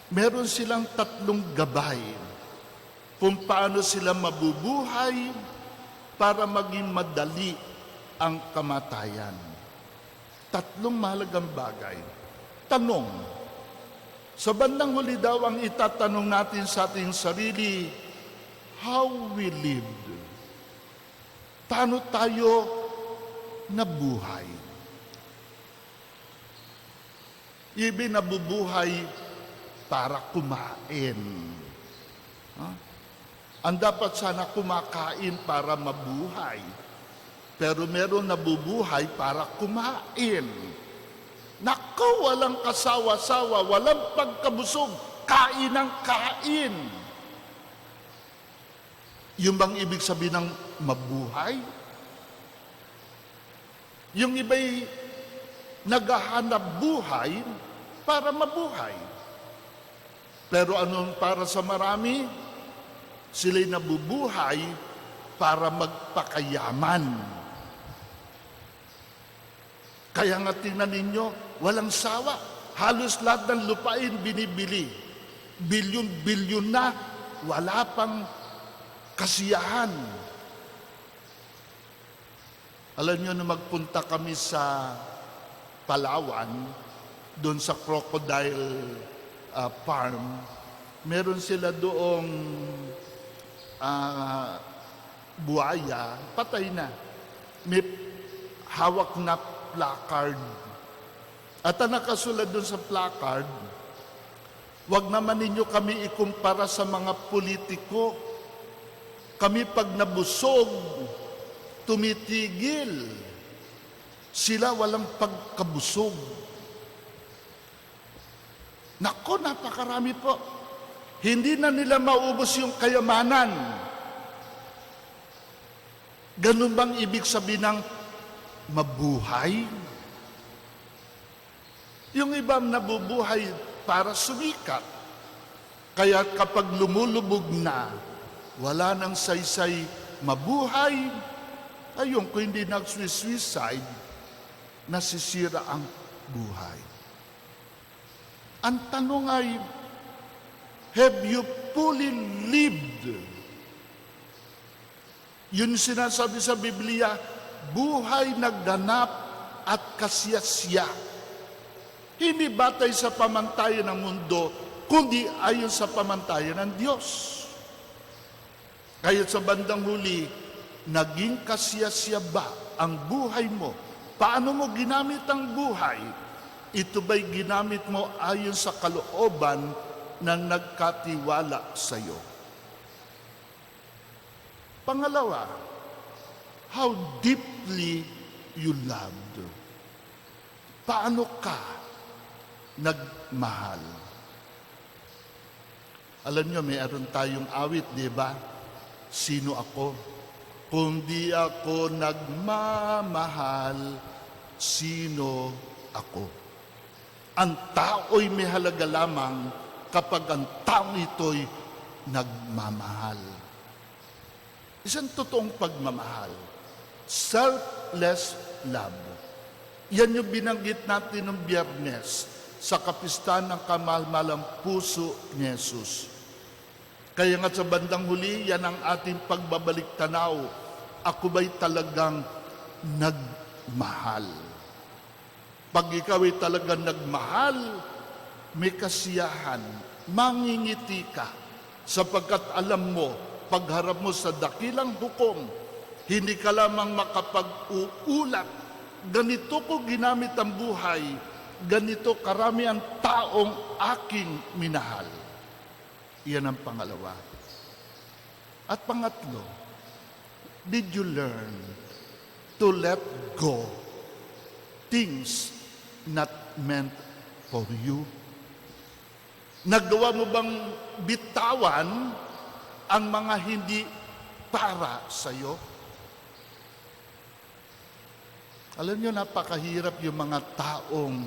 meron silang 3 gabay kung paano sila mabubuhay para maging madali ang kamatayan. 3 mahalagang bagay. Tanong, sa bandang huli daw ang itatanong natin sa ating sarili, how we lived? Paano tayo nabuhay? Ibig nabubuhay para kumain. Ang dapat sana kumakain para mabuhay. Pero meron nabubuhay para kumain. Naku, walang kasawa-sawa, walang pagkabusog, kain ng kain. Yung bang ibig sabihin ng mabuhay? Yung iba'y naghahanap buhay para mabuhay. Pero anong para sa marami? Sila'y nabubuhay para magpakayaman. Kaya nga tingnan ninyo, walang sawa. Halos lahat ng lupain binibili. Bilyon-bilyon na, wala pang kasiyahan. Alam nyo na magpunta kami sa Palawan, doon sa crocodile farm, meron sila doong buhaya, patay na. May hawak na placard. At ang nakasulat doon sa placard, wag naman ninyo kami ikumpara sa mga politiko. Kami pag nabusog, tumitigil. Sila walang pagkabusog. Nako, napakarami po. Hindi na nila maubos yung kayamanan. Ganun bang ibig sabihin ng mabuhay? Yung ibang nabubuhay para sumikat. Kaya kapag lumulubog na, wala nang saysay mabuhay, ayun, kung hindi nag-suicide, nasisira ang buhay. Ang tanong ay, have you fully lived? Yun sinasabi sa Biblia, buhay nagganap at kasiyasya. Hindi batay sa pamantayan ng mundo, kundi ayon sa pamantayan ng Diyos. Kaya sa bandang huli, naging kasiyasya ba ang buhay mo? Paano mo ginamit ang buhay? Ito ba'y ginamit mo ayon sa kalooban ng nagkatiwala sa iyo? Pangalawa, how deeply you loved. Paano ka nagmahal? Alam nyo, mayroon tayong awit, di ba? Sino ako? Kung di ako nagmamahal, sino ako? Ang tao'y may halaga lamang kapag ang taong ito'y nagmamahal. Isang totoong pagmamahal. Selfless love. Yan yung binanggit natin ng Biyernes sa kapistahan ng kamahal-malang puso ni Jesus. Kaya nga sa bandang huli, yan ang ating pagbabalik tanaw. Ako ba'y talagang nagmahal? Pag ikaw ay talagang nagmahal, may kasiyahan, mangingiti ka, sapagkat alam mo, pagharap mo sa dakilang hukom, hindi ka lamang makapag-uulat. Ganito ko ginamit ang buhay, ganito karami ang taong aking minahal. Iyan ang pangalawa. At pangatlo, did you learn to let go things not meant for you? Nagawa mo bang bitawan ang mga hindi para sa iyo? Alam niyo, napakahirap yung mga taong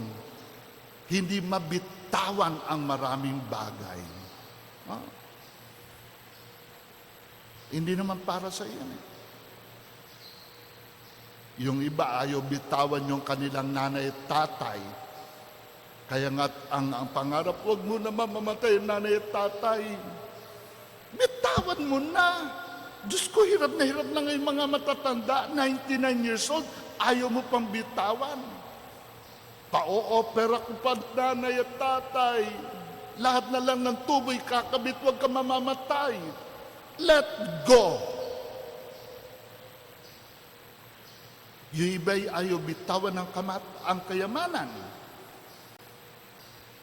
hindi mabitawan ang maraming bagay. Hindi naman para sa iyan. Yung iba ayaw bitawan yung kanilang nanay at tatay. Kaya nga ang pangarap, huwag mo na mamamatay ang nanay at tatay. Bitawan mo na. Diyos ko, hirap na ngayon mga matatanda, 99 years old, ayaw mo pang bitawan. Pa-o-opera ko pa nanay at tatay. Lahat na lang ng tuboy kakabit, huwag ka mamamatay. Let go. Yung iba'y ayaw bitawan ng ang kayamanan.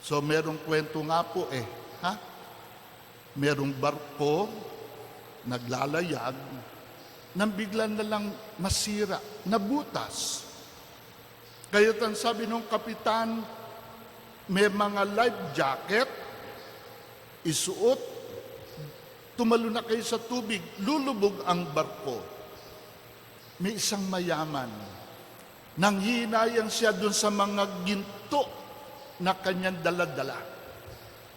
So merong kwento nga po merong barko, naglalayag, nang biglan na lang masira, nabutas. Kaya tan sabi ng kapitan, may mga life jacket, isuot, tumalo na kayo sa tubig, lulubog ang barko. May isang mayaman, nanghihinayang siya dun sa mga ginto na kanyang daladala.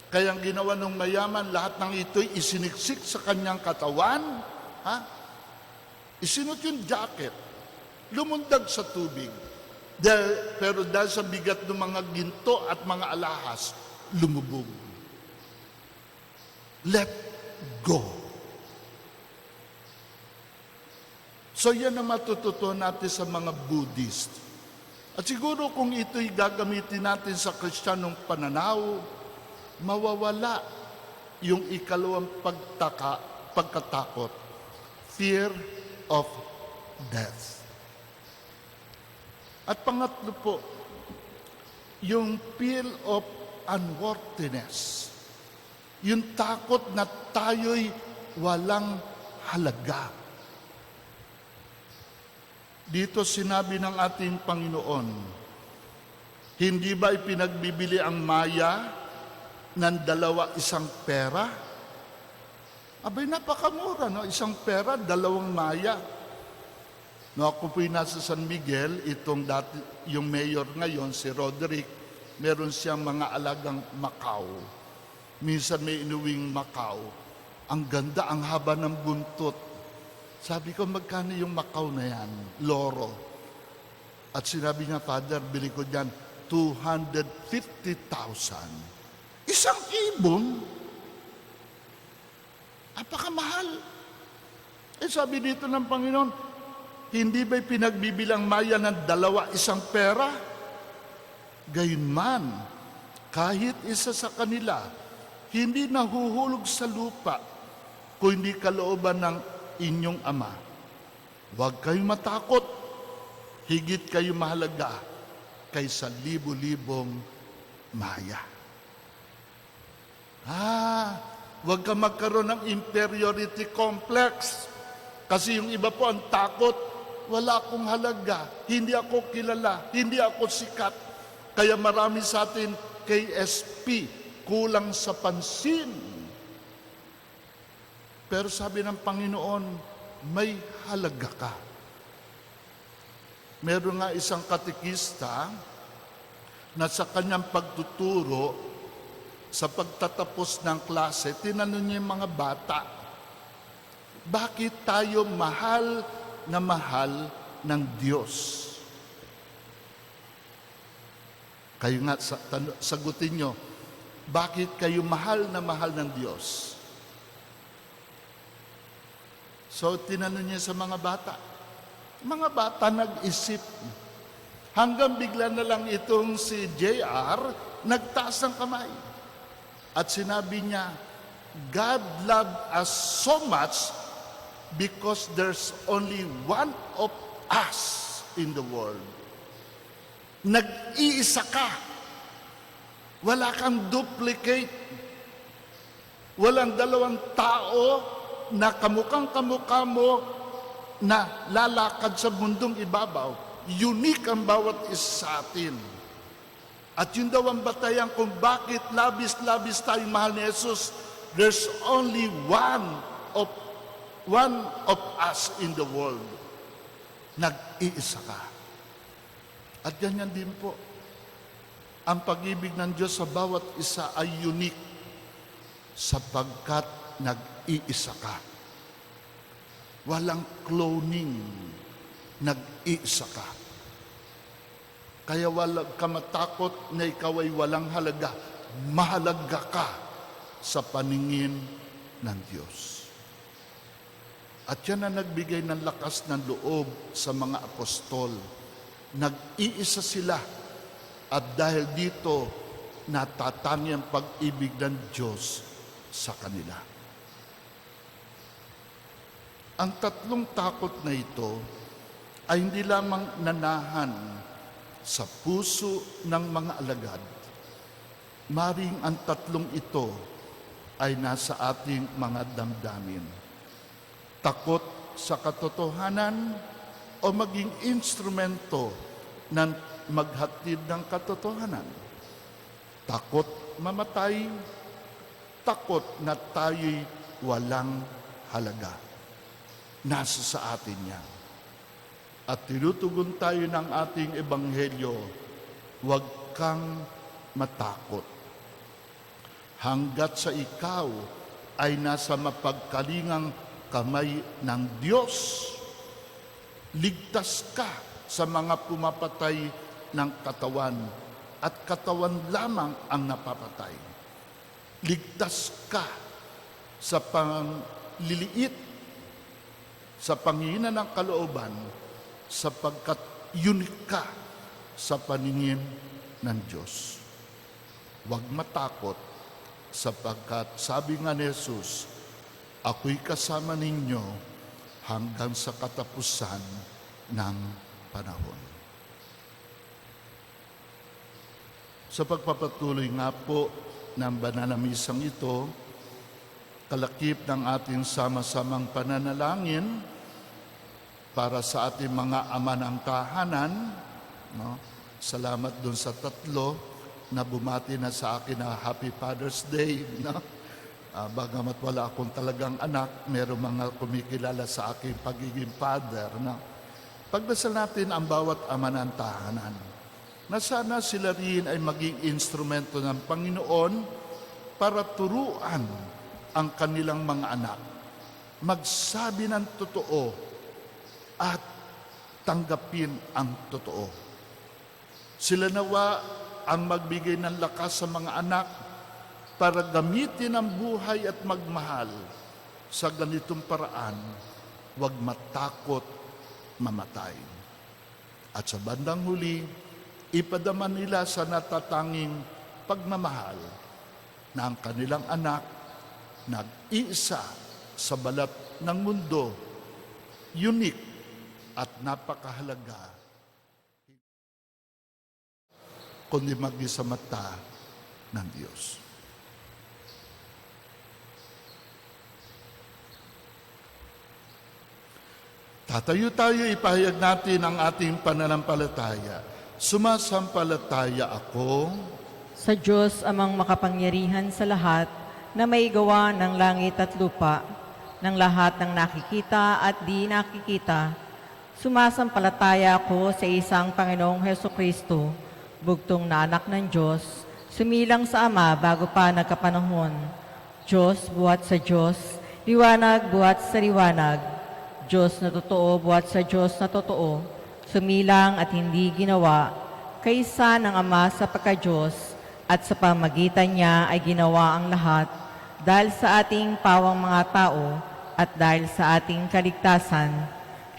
Kaya ang ginawa ng mayaman, lahat ng ito'y isiniksik sa kanyang katawan, isinot yung jacket, lumundag sa tubig. Pero dahil sa bigat ng mga ginto at mga alahas, lumubog. Let go. So yan ang matututunan natin sa mga Buddhist. At siguro kung ito'y gagamitin natin sa Kristiyanong pananaw, mawawala yung ikalawang pagkatakot, fear of death. At pangatlo po, yung feel of unworthiness. Yung takot na tayo'y walang halaga. Dito sinabi ng ating Panginoon, hindi ba ipinagbibili ang maya ng 2 pera? Abay, napakamura, no? 1 pera, 2 maya. No, ako po'y nasa San Miguel, yung mayor ngayon, si Roderick, meron siyang mga alagang Macau. Minsan may inuwing Macau. Ang ganda, ang haba ng buntot. Sabi ko, magkano yung Macau na yan? Loro. At sinabi niya, Father, bili ko dyan 250,000. Isang ibon? Apakamahal. Sabi dito ng Panginoon, hindi ba'y pinagbibilang maya ng 2 pera? Gayunman, kahit isa sa kanila, hindi nahuhulog sa lupa kung hindi kalooban ng inyong Ama. Huwag kayong matakot, higit kayo mahalaga kaysa libo-libong maya. Huwag ka magkaroon ng inferiority complex. Kasi yung iba po ang takot, wala akong halaga, hindi ako kilala, hindi ako sikat. Kaya marami sa atin, KSP, kulang sa pansin. Pero sabi ng Panginoon, may halaga ka. Meron nga isang katekista na sa kanyang pagtuturo, sa pagtatapos ng klase, tinanong niya yung mga bata, bakit tayo mahal na mahal ng Diyos? Kayo nga, sagutin nyo, bakit kayo mahal na mahal ng Diyos? So, tinanong niya sa mga bata. Mga bata nag-isip. Hanggang bigla na lang itong si JR, nagtaas ng kamay. At sinabi niya, God loved us so much because there's only one of us in the world. Nag-iisa ka. Wala kang duplicate. Walang dalawang tao na kamukha mo na lalakad sa mundong ibabaw. Unique ang bawat isa sa atin. At yun daw ang batayan kung bakit labis-labis tayong mahal ni Jesus. There's only one of us in the world. Nag-iisa ka. At ganyan din po. Ang pag-ibig ng Diyos sa bawat isa ay unique sapagkat nag-iisa ka. Walang cloning. Nag-iisa ka. Kaya walang ka matakot na ikaw ay walang halaga. Mahalaga ka sa paningin ng Diyos. At yan ang nagbigay ng lakas ng loob sa mga apostol. Nag-iisa sila. At dahil dito, natatangi ang pag-ibig ng Diyos sa kanila. Ang tatlong takot na ito ay hindi lamang nanahan sa puso ng mga alagad. Maring ang tatlong ito ay nasa ating mga damdamin. Takot sa katotohanan o maging instrumento ng maghatid ng katotohanan. Takot mamatay, takot na tayo'y walang halaga. Nasa sa atin yan. At tinutugon tayo ng ating ebanghelyo, huwag kang matakot. Hanggat sa ikaw ay nasa mapagkalingang kamay ng Diyos, ligtas ka sa mga pumapatay ng katawan at katawan lamang ang napapatay. Ligtas ka sa pangliliit, sa panghihina ng kalooban, sapagkat unique ka sa paningin ng Diyos. Huwag matakot sapagkat sabi nga ni Jesus, ako'y kasama ninyo hanggang sa katapusan ng panahon. Sa pagpapatuloy nga po ng banal na misang ito, kalakip ng ating sama-samang pananalangin para sa ating mga ama ng tahanan. No? Salamat dun sa tatlo na bumati na sa akin na Happy Father's Day. No? Bagamat wala akong talagang anak, meron mga kumikilala sa aking pagiging father. No? Pagdasal natin ang bawat ama ng tahanan na sana sila rin ay maging instrumento ng Panginoon para turuan ang kanilang mga anak magsabi ng totoo at tanggapin ang totoo. Sila nawa ang magbigay ng lakas sa mga anak para gamitin ang buhay at magmahal sa ganitong paraan. Huwag matakot mamatay. At sa bandang huli, ipadama nila sa natatanging pagmamahal na ang kanilang anak nag-iisa sa balat ng mundo, unique at napakahalaga, kundi mag-isa mata ng Diyos. Tatayo tayo, ipahayag natin ang ating pananampalataya. Sumasampalataya ako Sa Diyos amang makapangyarihan sa lahat, na may gawa ng langit at lupa, ng lahat ng nakikita at di nakikita. Sumasampalataya ako sa isang Panginoong Hesukristo, bugtong na anak ng Diyos, sumilang sa Ama bago pa nagkapanahon. Diyos buhat sa Diyos, liwanag buhat sa liwanag. Diyos na totoo buhat sa Diyos na totoo, sumilang at hindi ginawa, kaysa ng Ama sa pagka-Diyos, at sa pamagitan niya ay ginawa ang lahat, dahil sa ating pawang mga tao at dahil sa ating kaligtasan.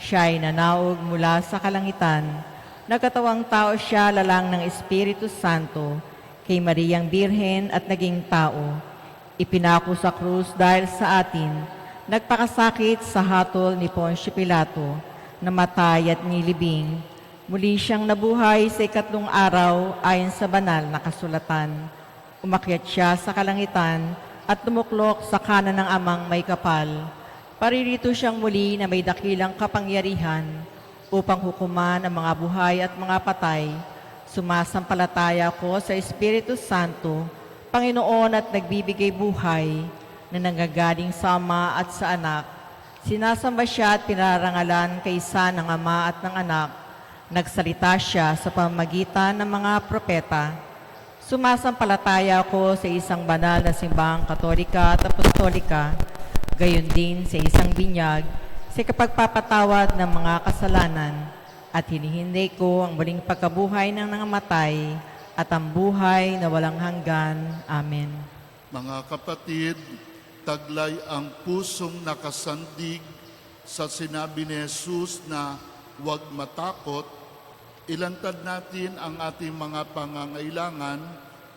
Siya ay nanaog mula sa kalangitan, nagkatawang tao siya lalang ng Espiritu Santo, kay Mariang Birhen at naging tao. Ipinako sa krus dahil sa atin, nagpakasakit sa hatol ni Poncio Pilato, namatay at nilibing. Muli siyang nabuhay sa ikatlong araw ayon sa banal na kasulatan. Umakyat siya sa kalangitan at tumuklok sa kanan ng Amang may kapal. Paririto siyang muli na may dakilang kapangyarihan upang hukuman ang mga buhay at mga patay. Sumasampalataya ko sa Espiritu Santo, Panginoon at nagbibigay buhay, na nanggagaling sa Ama at sa Anak. Sinasamba siya at pinarangalan kaysa ng Ama at ng Anak. Nagsalita siya sa pamamagitan ng mga propeta. Sumasampalataya ako sa isang banal na simbahang katolika at apostolika, gayon din sa isang binyag, sa kapagpapatawad ng mga kasalanan, at hinihinday ko ang muling pagkabuhay ng nangamatay at ang buhay na walang hanggan. Amen. Mga kapatid, taglay ang pusong nakasandig sa sinabi ni Jesus na huwag matakot. Ilantad natin ang ating mga pangangailangan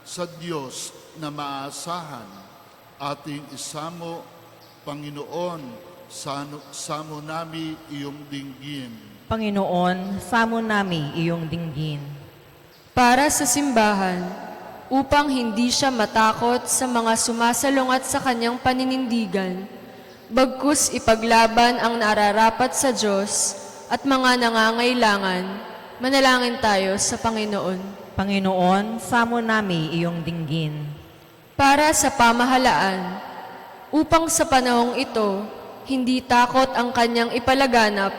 sa Diyos na maaasahan. Ating isamo, Panginoon, samo nami iyong dinggin. Panginoon, samo nami iyong dinggin. Para sa simbahan, upang hindi siya matakot sa mga sumasalungat sa kanyang paninindigan, bagkus ipaglaban ang nararapat sa Diyos at mga nangangailangan, manalangin tayo sa Panginoon. Panginoon, samo nami iyong dinggin. Para sa pamahalaan, upang sa panahong ito, hindi takot ang kanyang ipalaganap,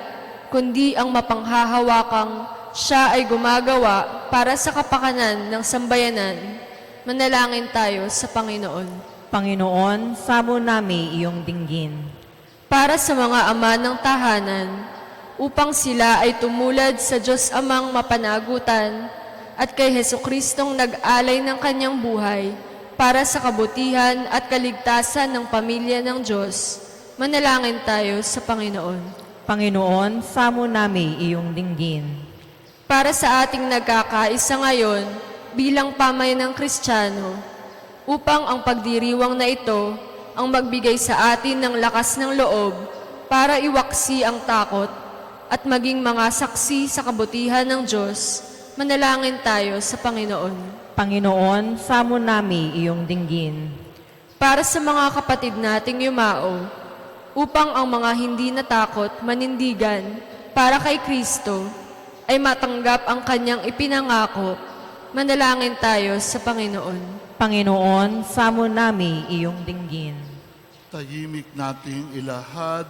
kundi ang mapanghahawakang siya ay gumagawa para sa kapakanan ng sambayanan. Manalangin tayo sa Panginoon. Panginoon, samo nami iyong dinggin. Para sa mga ama ng tahanan, upang sila ay tumulad sa Diyos Amang mapanagutan at kay Hesukristong nag-alay ng kanyang buhay para sa kabutihan at kaligtasan ng pamilya ng Diyos. Manalangin tayo sa Panginoon. Panginoon, samo nami iyong dinggin. Para sa ating nagkakaisa ngayon bilang pamayan ng Kristiyano, upang ang pagdiriwang na ito ang magbigay sa atin ng lakas ng loob para iwaksi ang takot at maging mga saksi sa kabutihan ng Diyos, manalangin tayo sa Panginoon. Panginoon, samo nami iyong dinggin. Para sa mga kapatid nating yumao, upang ang mga hindi natakot manindigan para kay Kristo ay matanggap ang kanyang ipinangako, manalangin tayo sa Panginoon. Panginoon, samo nami iyong dinggin. Tahimik nating ilahad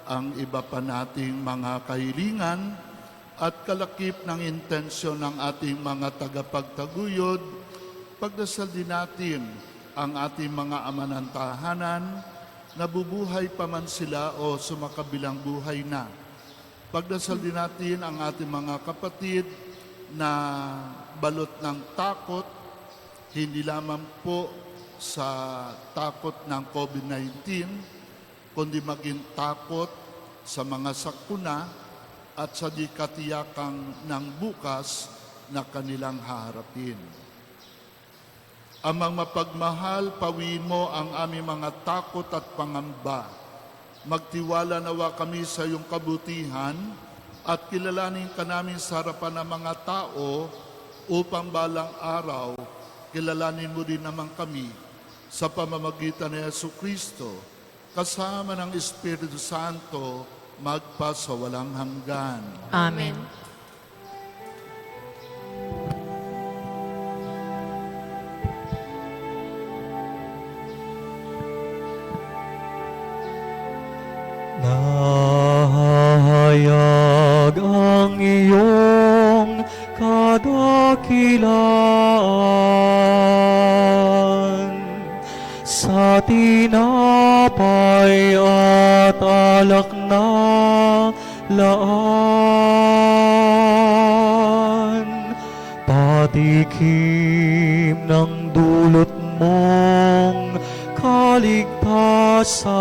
ang iba pa nating mga kahilingan at kalakip ng intensyon ng ating mga tagapagtaguyod. Pagdasal din natin ang ating mga ama ng tahanan, nabubuhay pa man sila o sumakabilang buhay na. Pagdasal din natin ang ating mga kapatid na balot ng takot, hindi lamang po sa takot ng COVID-19, kundi maging takot sa mga sakuna at sa di katiyakang ng bukas na kanilang haharapin. Amang mapagmahal, pawiin mo ang aming mga takot at pangamba. Magtiwala nawa kami sa iyong kabutihan at kilalanin ka namin sa harapan ng mga tao upang balang araw kilalanin mo din naman kami sa pamamagitan ni Jesucristo kasama ng Espiritu Santo magpa sa walang hanggan. Amen. Nahayag ang iyong kadakilaan sa tinapay at alak na laan, patikim ng dulot mong kaligtasan.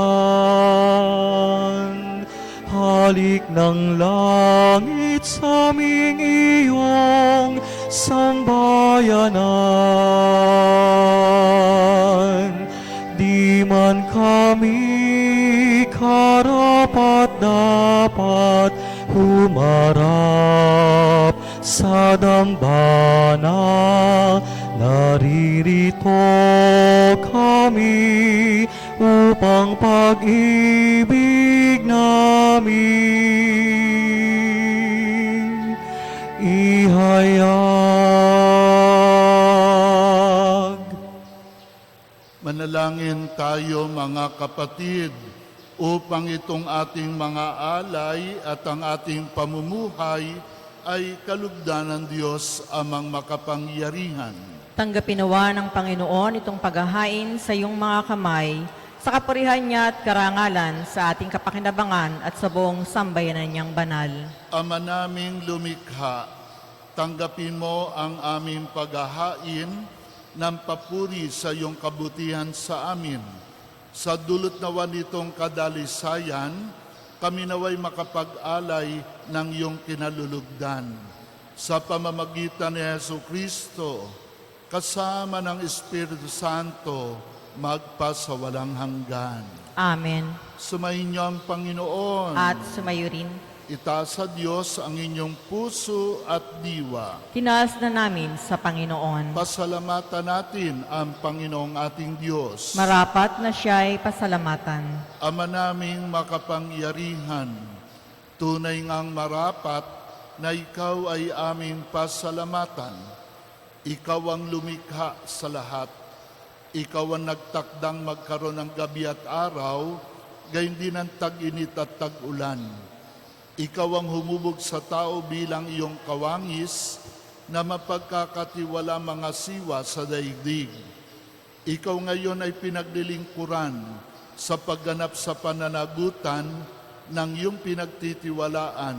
Halik ng langit sa aming iyong sambayanan. Di man kami karapat dapat humarap sa dambana, naririto kami upang pag-ibig namin ihayag. Manalangin tayo mga kapatid upang itong ating mga alay at ang ating pamumuhay ay kalugdan ng Diyos amang makapangyarihan. Tanggapin nawa ng Panginoon itong paghahain sa iyong mga kamay, sa kapurihan niya at karangalan sa ating kapakinabangan at sa buong sambayanan niyang banal. Ama naming lumikha, tanggapin mo ang aming paghahain ng papuri sa iyong kabutihan sa amin. Sa dulot nawa nitong kadalisayan, kami naway makapag-alay ng iyong kinalulugdan. Sa pamamagitan ni Hesu Kristo, kasama ng Espiritu Santo, magpa sa walang hanggan. Amen. Sumayin niyo ang Panginoon. At sumayo rin. Itaas sa Diyos ang inyong puso at diwa. Tinaas na namin sa Panginoon. Pasalamatan natin ang Panginoong ating Diyos. Marapat na siya'y pasalamatan. Ama naming makapangyarihan, tunay ngang marapat na ikaw ay aming pasalamatan. Ikaw ang lumikha sa lahat. Ikaw ang nagtakdang magkaroon ng gabi at araw, gayon din ang tag-init at tag-ulan. Ikaw ang humubog sa tao bilang iyong kawangis na mapagkakatiwala mga siwa sa daigdig. Ikaw ngayon ay pinaglilingkuran sa pagganap sa pananagutan ng iyong pinagtitiwalaan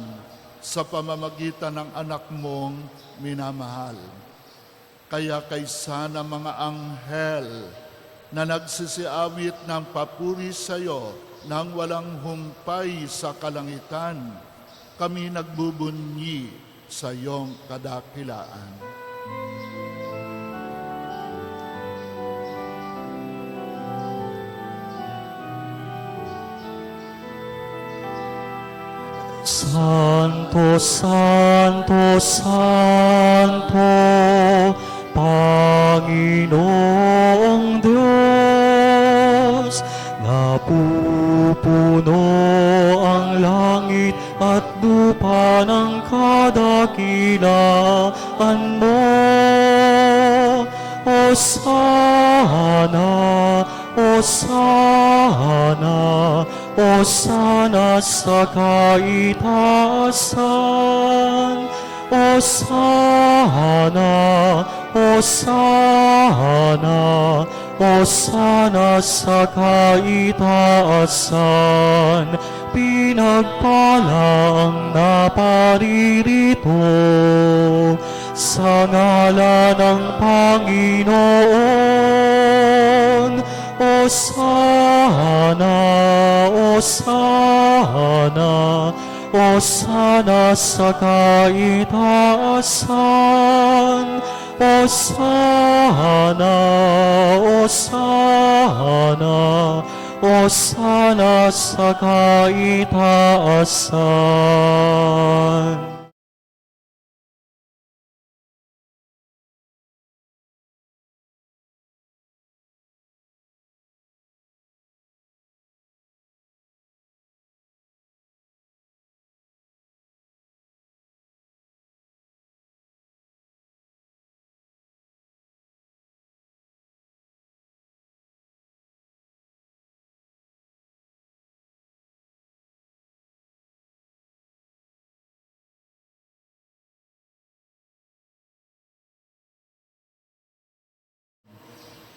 sa pamamagitan ng anak mong minamahal. Kaya kaysa ng mga anghel na nagsisiawit ng papuri sa iyo nang walang humpay sa kalangitan, kami nagbubunyi sa iyong kadakilaan. Santo, Santo, Santo, Panginoong Diyos, napupuno ang langit at lupa ng kadakilaan mo. Hosana, Hosana, Hosana sa kaitaasan. Hosana, Hosana, Hosana sa kaitaasan. Pinagpala ang naparirito sa ngalan ng Panginoon. Hosana, Hosana, Hosana sa kaitaasan. Hosana, Hosana, Hosana sa kaitaasan.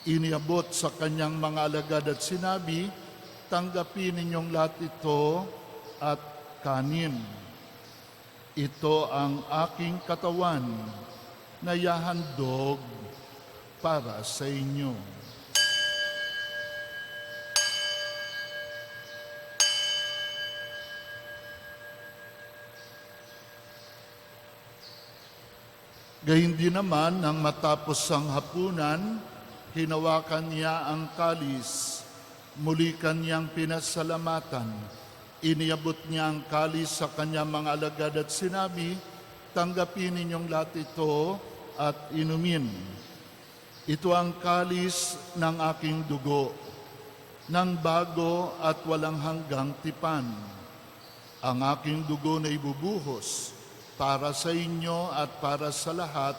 iniabot sa kanyang mga alagad at sinabi, tanggapin ninyong lahat ito at kanin. Ito ang aking katawan na yahandog para sa inyo. Gayun din naman, nang matapos ang hapunan, hinawakan niya ang kalis, muli kanyang pinasalamatan. Iniabot niya ang kalis sa kanyang mga alagad at sinabi, tanggapin ninyong lahat ito at inumin. Ito ang kalis ng aking dugo, ng bago at walang hanggang tipan. Ang aking dugo na ibubuhos para sa inyo at para sa lahat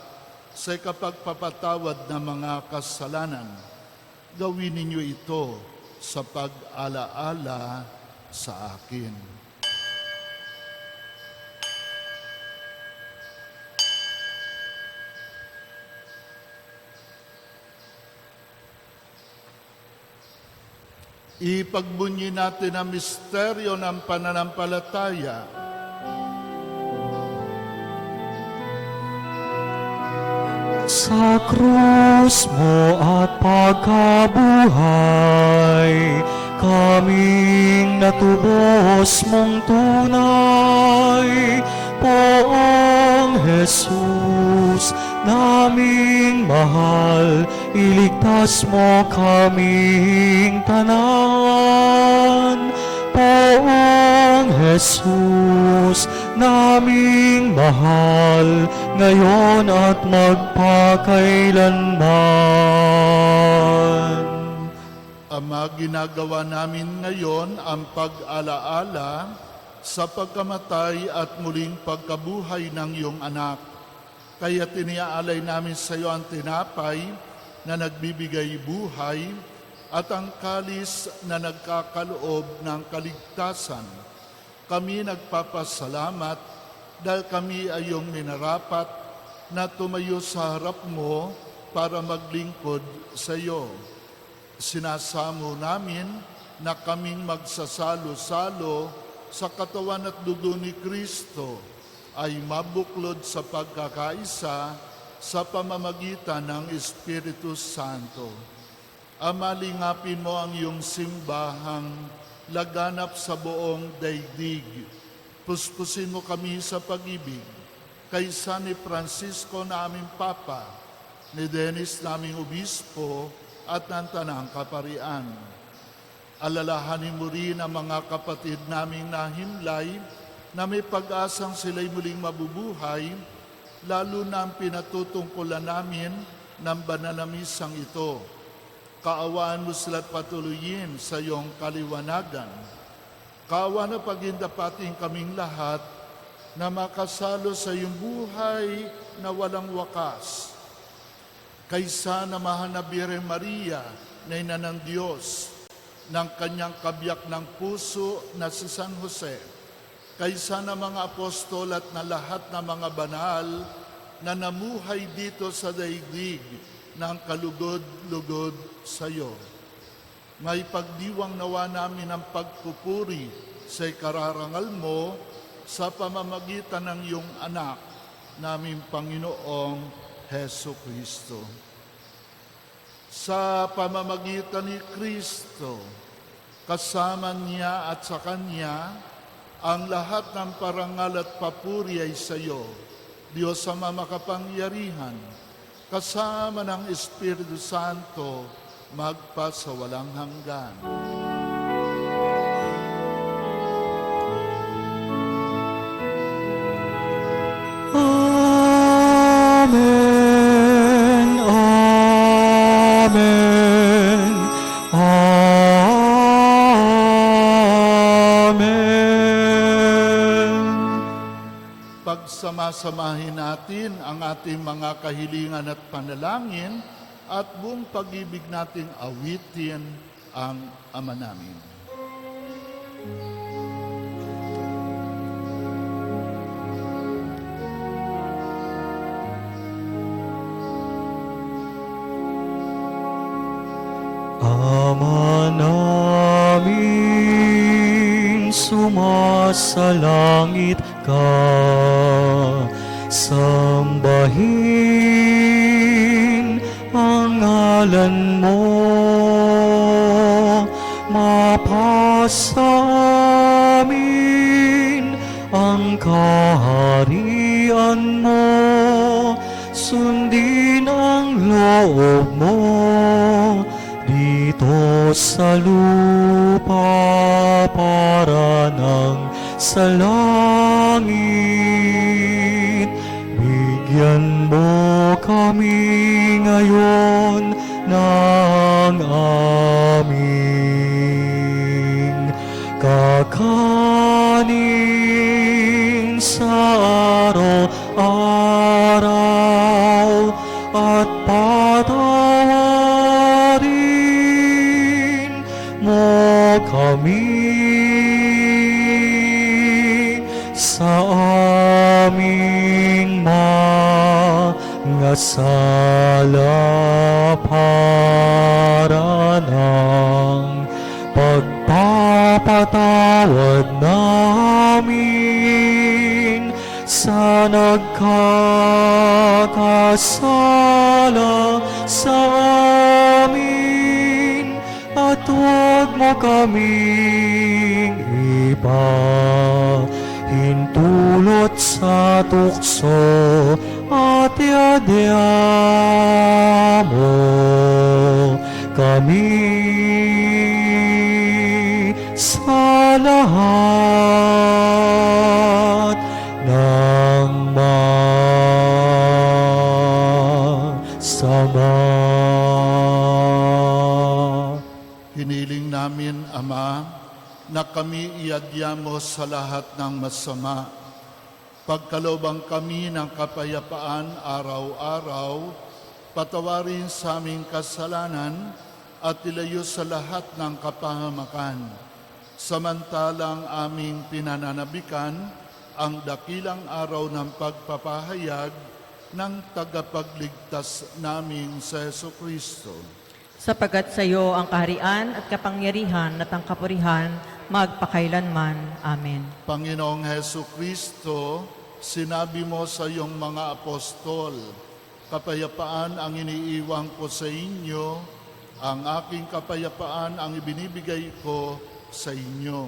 sa kapagpapatawad ng mga kasalanan. Gawin ninyo ito sa pag-alaala sa akin. Ipagbunyi natin ang misteryo ng pananampalataya. Sa krus mo at pagkabuhay, kaming natubos mong tunay. Poong Jesus, naming mahal, iligtas mo kaming tanan. Poong Jesus, naming mahal, ngayon at magpakailanman. Ama, ginagawa namin ngayon ang pag-alaala sa pagkamatay at muling pagkabuhay ng iyong anak. Kaya tiniaalay namin sa iyo ang tinapay na nagbibigay buhay at ang kalis na nagkakaloob ng kaligtasan. Kami nagpapasalamat dahil kami ay iyong minarapat na tumayo sa harap mo para maglingkod sa iyo. Sinasamo namin na kaming magsasalo-salo sa katawan at dugo ni Kristo ay mabuklod sa pagkakaisa sa pamamagitan ng Espiritu Santo. Ama, lingapin mo ang iyong simbahang laganap sa buong daigdig. Puspusin mo kami sa pag-ibig kay San ni Francisco na aming Papa, ni Dennis naming Obispo at ng Tanang Kaparian. Alalahanin mo rin ang mga kapatid naming nahimlay na may pag-asang sila'y muling mabubuhay, lalo na ang pinatutungkulan namin ng banal na misang ito. Kaawaan mo sila't patuloyin sa iyong kaliwanagan. Kaawa na pagindapating kaming lahat na makasalo sa iyong buhay na walang wakas. Kaysa namahan na Birhen Maria na ina ng Diyos, ng kanyang kabiyak ng puso na si San Jose, kaysa na mga apostol at na lahat ng mga banal na namuhay dito sa daigdig ng kalugod-lugod sa iyo. May pagdiwang nawa namin ang pagpupuri sa ikararangal mo sa pamamagitan ng iyong anak, naming Panginoong Heso Kristo. Sa pamamagitan ni Kristo, kasama niya at sa Kanya, ang lahat ng parangal at papuri ay sa iyo, Diyos Ama makapangyarihan, kasama ng Espiritu Santo, magpa sa walang hanggan. Amen. Amen. Amen. Pagsamasamahin natin ang ating mga kahilingan at panalangin at buong pag-ibig nating awitin ang Ama namin. sumasalangit ka. Sambahin ang ngalan mo, mapasa amin ang kaharian mo, sundin ang loob mo dito sa lupa para nang sa langit. Bigyan mo kami ngayon ng aming kakanin sa araw-araw, at patawarin mo kami sa aming mga sala para ng pagpapatawad namin sa nagkakasala sa amin, at huwag mo kaming hintulot sa tukso, at iadya mo kami sa lahat ng masama. Hiniling namin, Ama, na kami iadya mo sa lahat ng masama. Pagkalooban kami ng kapayapaan araw-araw, patawarin sa aming kasalanan at ilayo sa lahat ng kapahamakan. Samantalang aming pinananabikan ang dakilang araw ng pagpapahayag ng tagapagligtas naming sa Jesucristo. Sapagat sa iyo ang kaharian at kapangyarihan at ang kapurihan magpakailanman. Amen. Panginoong Jesucristo, sinabi mo sa iyong mga apostol, kapayapaan ang iniiwan ko sa inyo, ang aking kapayapaan ang ibinibigay ko sa inyo.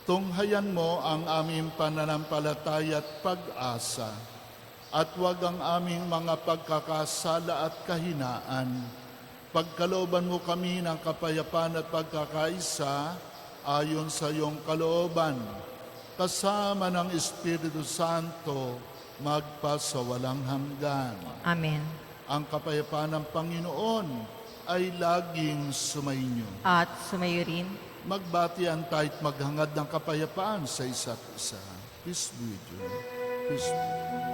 Tunghayan mo ang aming pananampalataya at pag-asa, at huwag ang aming mga pagkakasala at kahinaan. Pagkalooban mo kami ng kapayapaan at pagkakaisa ayon sa iyong kalooban, kasama ng Espiritu Santo, magpasawalang hanggan. Amen. Ang kapayapaan ng Panginoon ay laging sumainyo. At sumayo rin. Magbatian tayo't maghangad ng kapayapaan sa isa't isa. Peace be with you. Peace be with you.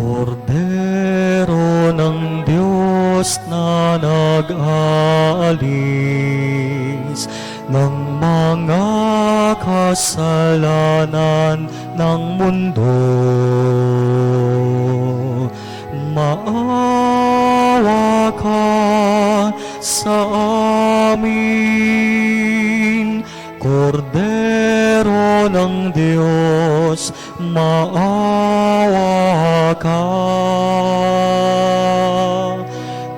Kordero ng Diyos na nag-aalis ng mga kasalanan ng mundo, maawa ka sa amin. Kordero ng Diyos, maawa ka.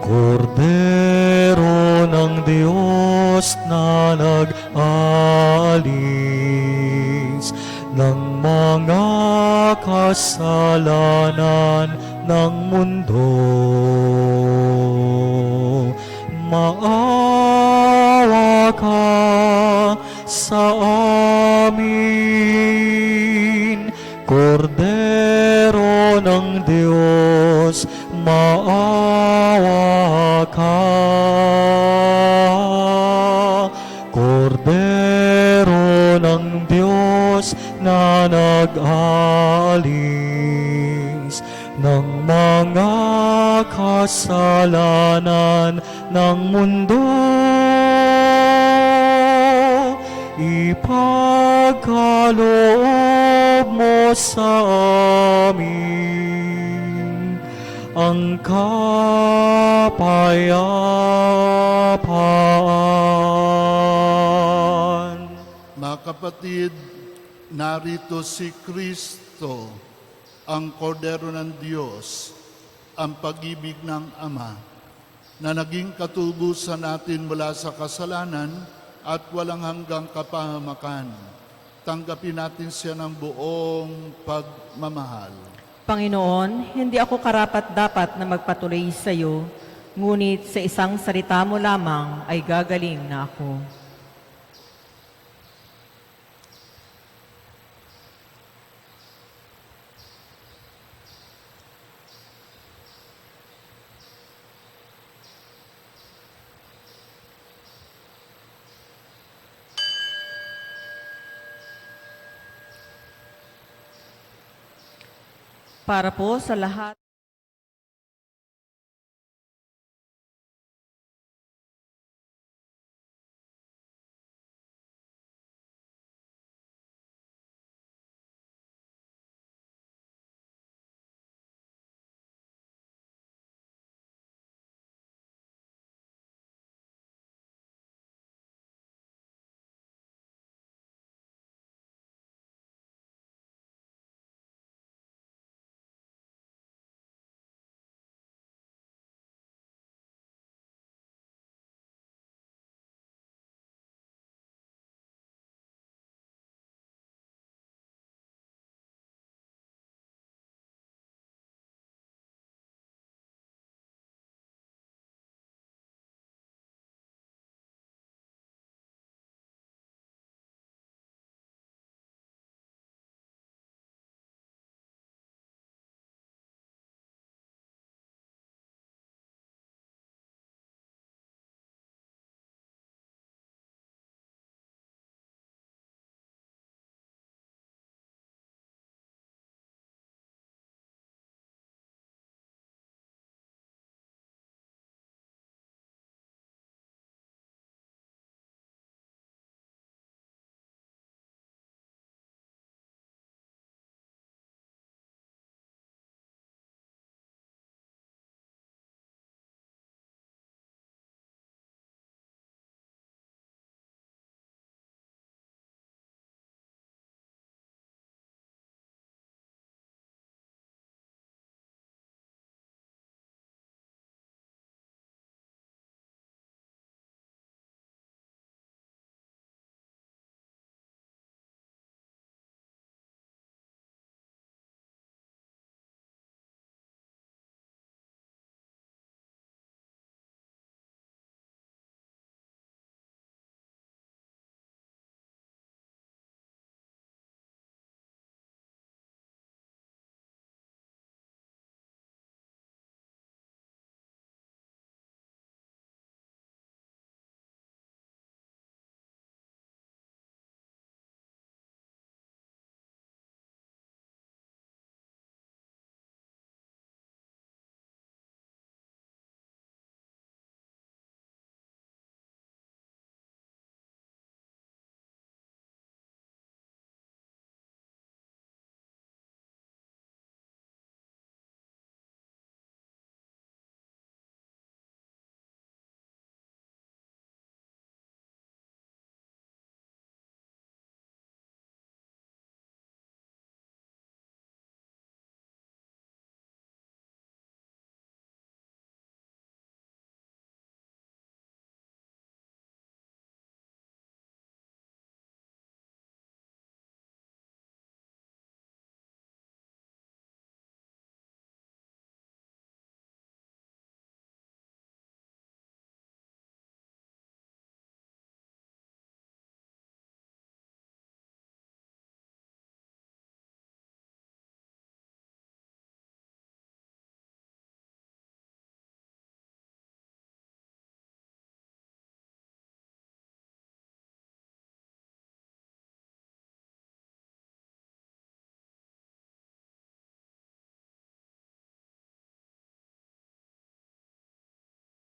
Kordero ng Diyos na nag-alis ng mga kasalanan ng mundo, maawa ka sa amin. Kordero ng Diyos, maawa ka. Kordero ng Diyos na nag-alis ng mga kasalanan ng mundo, ipagkaloob mo sa amin ang kapayapaan. Mga kapatid, narito si Kristo, ang kordero ng Diyos, ang pag-ibig ng Ama, na naging katubusan natin mula sa kasalanan at walang hanggang kapahamakan. Tanggapin natin siya ng buong pagmamahal. Panginoon, hindi ako karapat-dapat na magpatuloy sa iyo, ngunit sa isang salita mo lamang ay gagaling na ako. Para po sa lahat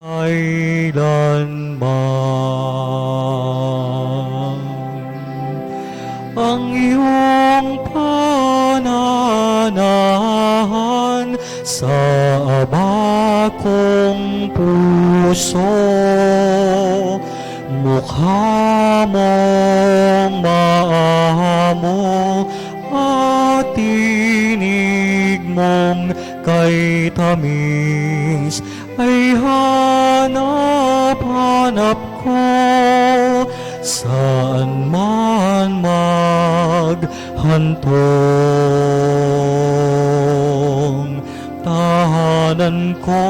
kailanman ang iyong pananahan sa Ama puso, mukha mong maamo at tinig mong kay tamis ay hanap-hanap ko. Saan man maghantong tahanan ko,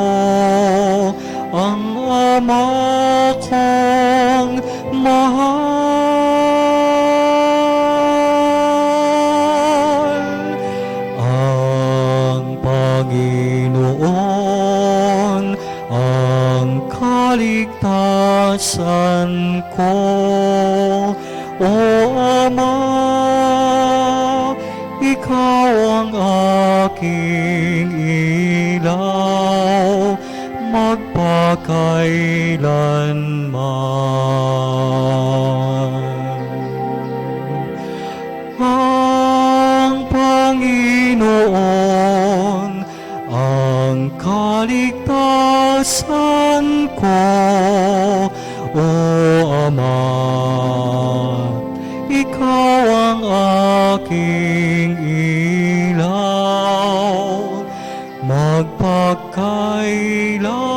ang Ama kong mahal. Ang Panginoon ang kaligtasan ko. O Ama, Ikaw ang aking ilaw magpakailanman. Ang Panginoon ang kaligtasan ko. O Ama, Ikaw ang aking ilaw magpakailanman.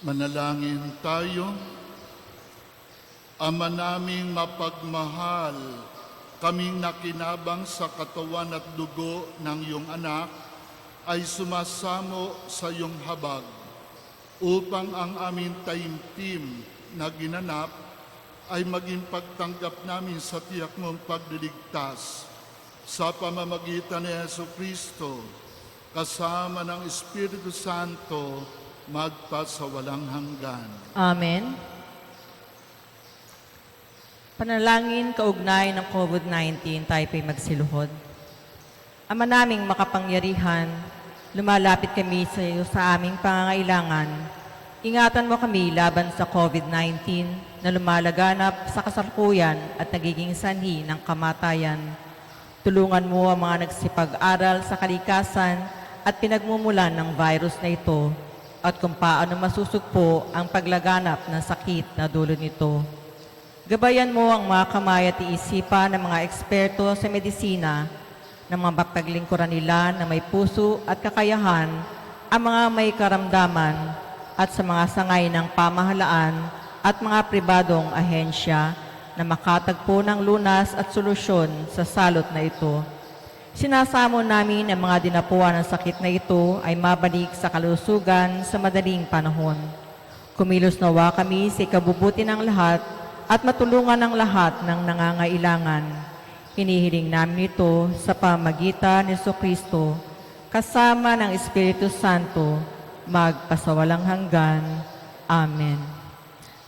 Manalangin tayo. Ama naming mapagmahal, kaming nakinabang sa katawan at dugo ng iyong anak ay sumasamo sa iyong habag upang ang aming taimtim na ginanap ay maging pagtanggap namin sa tiyak mong pagliligtas sa pamamagitan ni Jesucristo kasama ng Espiritu Santo magpasawalang hanggan. Amen. Panalangin kaugnay ng COVID-19, tayo po'y magsiluhod. Ama naming makapangyarihan, lumalapit kami sa iyo sa aming pangangailangan. Ingatan mo kami laban sa COVID-19 na lumalaganap sa kasalukuyan at nagiging sanhi ng kamatayan. Tulungan mo ang mga nagsipag-aral sa kalikasan at pinagmumulan ng virus na ito at kung paano masusugpo ang paglaganap ng sakit na dulot nito. Gabayan mo ang mga kamay at iisipan ng mga eksperto sa medisina ng mga mapaglingkuran nila na may puso at kakayahan, ang mga may karamdaman at sa mga sangay ng pamahalaan at mga pribadong ahensya na makatagpo ng lunas at solusyon sa salot na ito. Sinasamo namin ang mga dinapuan ng sakit na ito ay mabalik sa kalusugan sa madaling panahon. Kumilos nawa kami sa ikabubuti ng lahat at matulungan ang lahat ng nangangailangan. Hinihiling namin ito sa pamagitan ni Jesucristo kasama ng Espiritu Santo magpasawalang hanggan. Amen.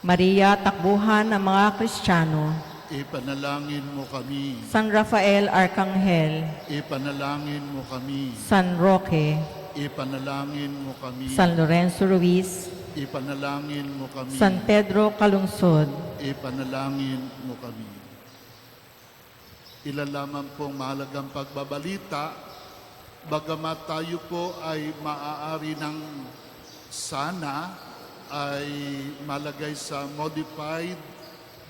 Maria, takbuhan ng mga Kristiyano. Ipanalangin mo kami. San Rafael Arcangel, Ipanalangin mo kami. San Roque, Ipanalangin mo kami. San Lorenzo Ruiz, Ipanalangin mo kami. San Pedro Calungsod, Ipanalangin mo kami. Ilan lamang pong mahalagang pagbabalita, bagamat tayo po ay maaari ng sana ay malagay sa modified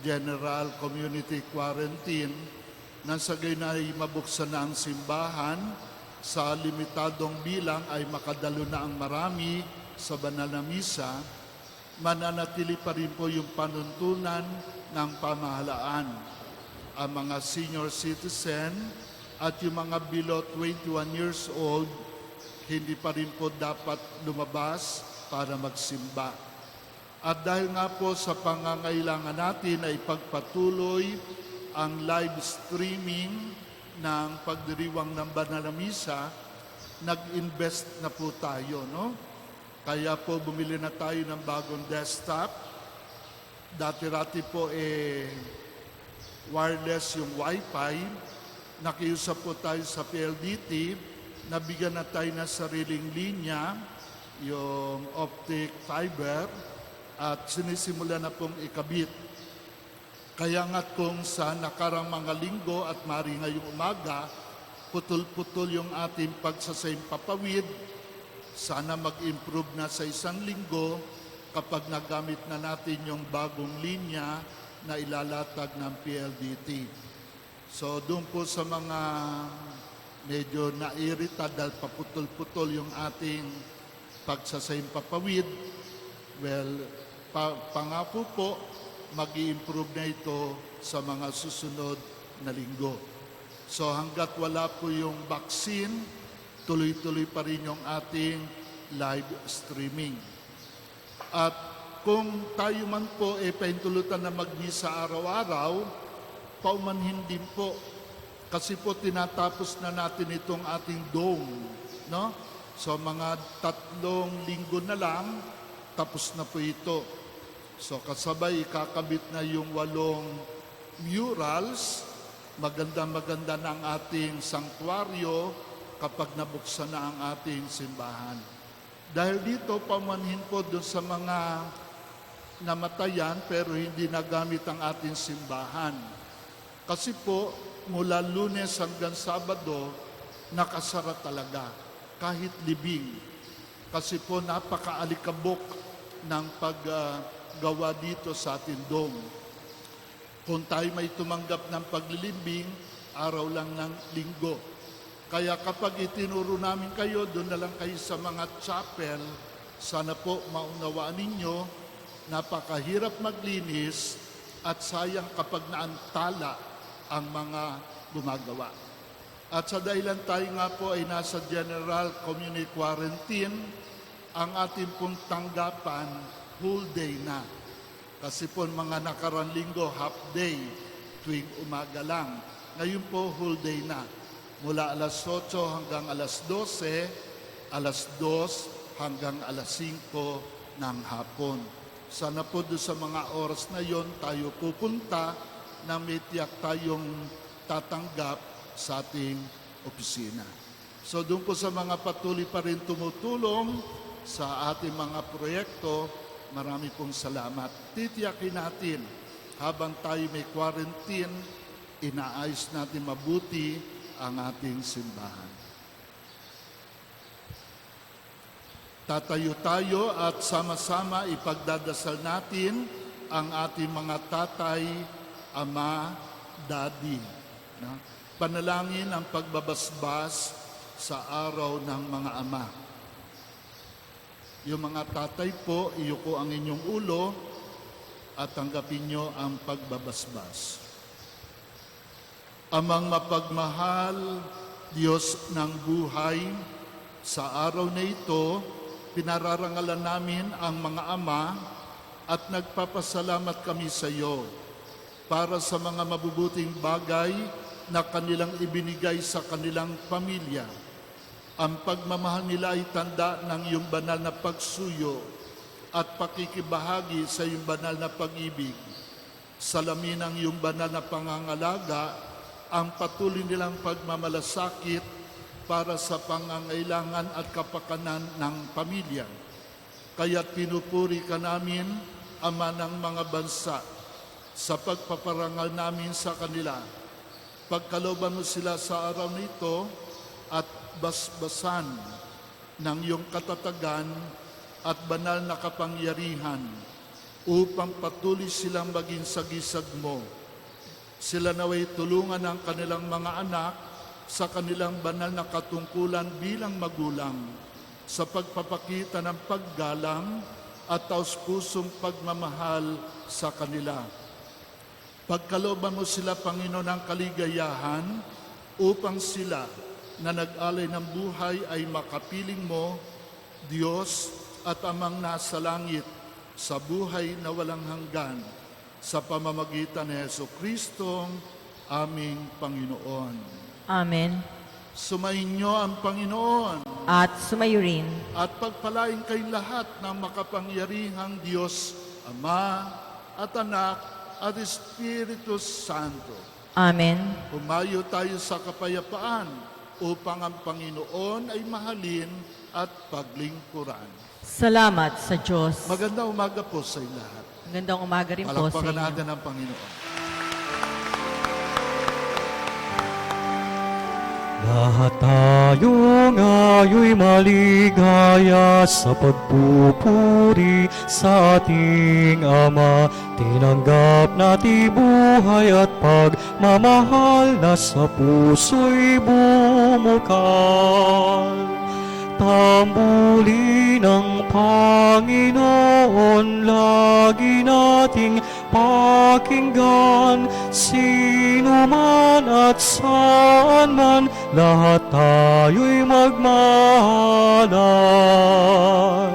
General Community Quarantine nang sa gayon ay mabuksan na ang simbahan, sa limitadong bilang ay makadalo na ang marami sa banal na misa, mananatili pa rin po yung panuntunan ng pamahalaan. Ang mga senior citizen at yung mga below 21 years old, hindi pa rin po dapat lumabas para magsimba. At dahil nga po sa pangangailangan natin ay pagpatuloy ang live streaming ng pagdiriwang ng banal na misa, nag-invest na po tayo, no? Kaya po bumili na tayo ng bagong desktop. Dati-rati po wireless yung wifi. Nakiusap po tayo sa PLDT, nabigyan na tayo ng sariling linya, yung optic fiber, at sinisimula na pong ikabit. Kaya nga kung sa nakarang mga linggo at mari ngayong umaga, putol-putol yung ating pagsasaimpapawid, sana mag-improve na sa isang linggo kapag nagamit na natin yung bagong linya na ilalatag ng PLDT. So doon po sa mga medyo nairita dahil paputol-putol yung ating pagsasaimpapawid, well, pangako po, mag-i-improve na ito sa mga susunod na linggo. So hanggat wala po yung vaccine, tuloy-tuloy pa rin yung ating live streaming. At kung tayo man po paintulutan na magmisa araw-araw, paumanhin din po. Kasi po tinatapos na natin itong ating dome, no? So mga 3 linggo na lang, tapos na po ito. So kasabay ikakabit na yung 8 murals, maganda-maganda na ang ating sanktuaryo kapag nabuksan na ang ating simbahan. Dahil dito, pamanhin po doon sa mga namatayan pero hindi nagamit ang ating simbahan. Kasi po, mula Lunes hanggang Sabado, nakasara talaga, kahit libing. Kasi po, napaka-alikabok ng paggawa dito sa ating dome. Kung tayo may tumanggap ng paglilimbing, araw lang ng linggo. Kaya kapag itinuro namin kayo, doon na lang kayo sa mga chapel, sana po maunawaan ninyo, napakahirap maglinis at sayang kapag naantala ang mga gumagawa. At sa dahilan tayo nga po ay nasa General Community Quarantine, ang ating pong tanggapan, whole day na. Kasi po mga nakarang linggo, half day, tuwing umaga lang. Ngayon po, whole day na. Mula alas 8 hanggang alas 12, alas 2 hanggang alas 5 ng hapon. Sana po doon sa mga oras na yon tayo pupunta na may tiyak tayong tatanggap sa ating opisina. So doon po sa mga patuloy pa rin tumutulong sa ating mga proyekto, marami pong salamat. Titiyakin natin habang tayo may quarantine, inaayos natin mabuti ang ating simbahan. Tatayo tayo at sama-sama ipagdadasal natin ang ating mga tatay, ama, daddy. Panalangin ang pagbabasbas sa araw ng mga ama. Yung mga tatay po, iyuko ang inyong ulo at tanggapin nyo ang pagbabasbas. Amang mapagmahal, Diyos ng buhay, sa araw na ito, pinararangalan namin ang mga ama at nagpapasalamat kami sa iyo para sa mga mabubuting bagay na kanilang ibinigay sa kanilang pamilya. Ang pagmamahal nila ay tanda ng iyong banal na pagsuyo at pakikibahagi sa iyong banal na pag-ibig. Salamin ang iyong banal na pangangalaga, ang patuloy nilang pagmamalasakit para sa pangangailangan at kapakanan ng pamilya. Kaya't pinupuri ka namin, Ama ng mga bansa, sa pagpaparangal namin sa kanila. Pagkalooban mo sila sa araw nito at basbasan ng iyong katatagan at banal na kapangyarihan upang patuloy silang maging sagisag mo. Sila naway tulungan ng kanilang mga anak sa kanilang banal na katungkulan bilang magulang sa pagpapakita ng paggalang at taus-pusong pagmamahal sa kanila. Pagkalooban mo sila, Panginoon, ng kaligayahan upang sila na nag-alay ng buhay ay makapiling mo, Diyos at Amang nasa langit, sa buhay na walang hanggan sa pamamagitan ni Hesukristo, aming Panginoon. Amen. Sumainyo ang Panginoon At sumayo rin. at pagpalain kayong lahat ng makapangyarihang Diyos, Ama at Anak at Espiritu Santo. Amen. Humayo tayo sa kapayapaan upang ang Panginoon ay mahalin at paglingkuran. Salamat sa Diyos. Magandang umaga po sa inyo lahat. Magandang umaga rin po sa Palakpakan inyo. natin ang Panginoon. Lahat tayo ngayon'y maligaya sa pagpupuri sa ating Ama. Tinanggap natin buhay at pagmamahal na sa puso'y bumukal. Tambuli ng Panginoon, lagi nating pakinggan. Sino man at saan man, lahat tayo'y magmahalan.